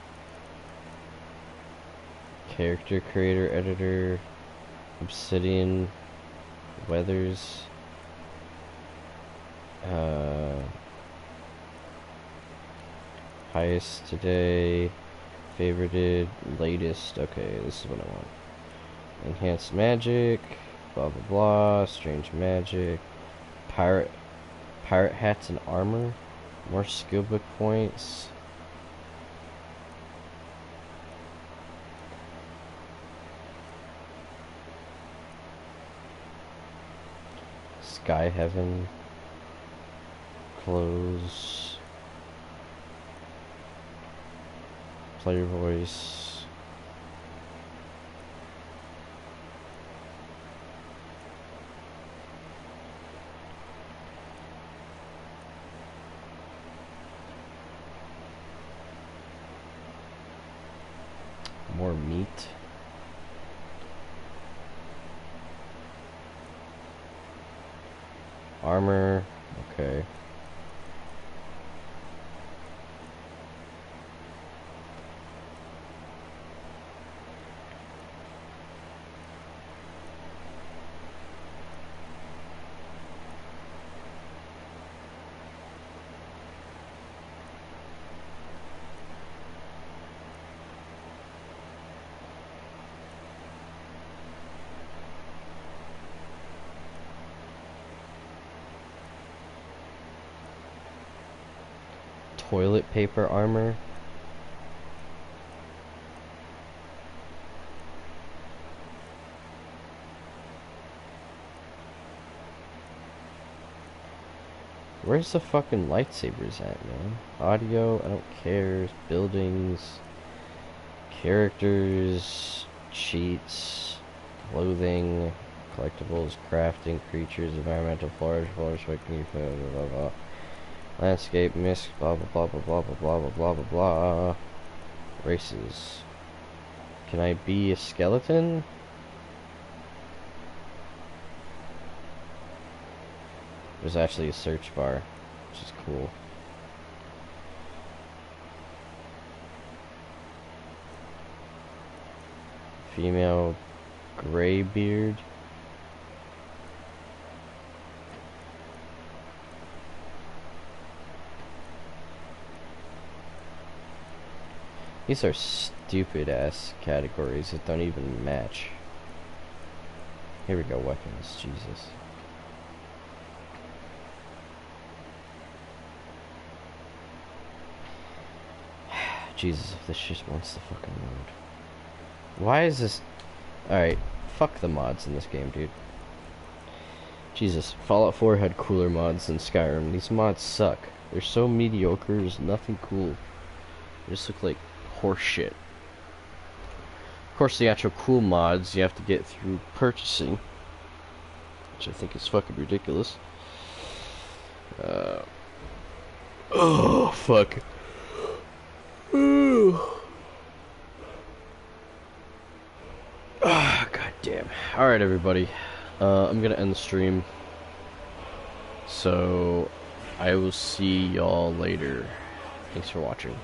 Character creator editor. Obsidian. Weathers. Highest today. Favorited. Latest. Okay, this is what I want. Enhanced magic. Blah blah blah. Strange magic. Pirate hats and armor. More skill book points. Sky Heaven. Clothes. Player voice. More meat. Armor. Okay. Toilet paper armor. Where's the fucking lightsabers at, man? Audio, I don't care. Buildings, characters, cheats, clothing, collectibles, crafting, creatures, environmental flora, blah blah blah. Landscape, mist, blah blah blah blah blah blah blah blah blah blah blah. Races. Can I be a skeleton? There's actually a search bar, which is cool. Female graybeard. These are stupid ass categories that don't even match. Here we go, weapons, Jesus. Jesus, if this just wants to fucking load. Why is this... Alright, fuck the mods in this game, dude. Jesus, Fallout 4 had cooler mods than Skyrim. These mods suck. They're so mediocre, there's nothing cool. They just look like horse shit. Of course, the actual cool mods you have to get through purchasing, which I think is fucking ridiculous. Oh, fuck. God damn. Alright, everybody. I'm gonna end the stream. So, I will see y'all later. Thanks for watching.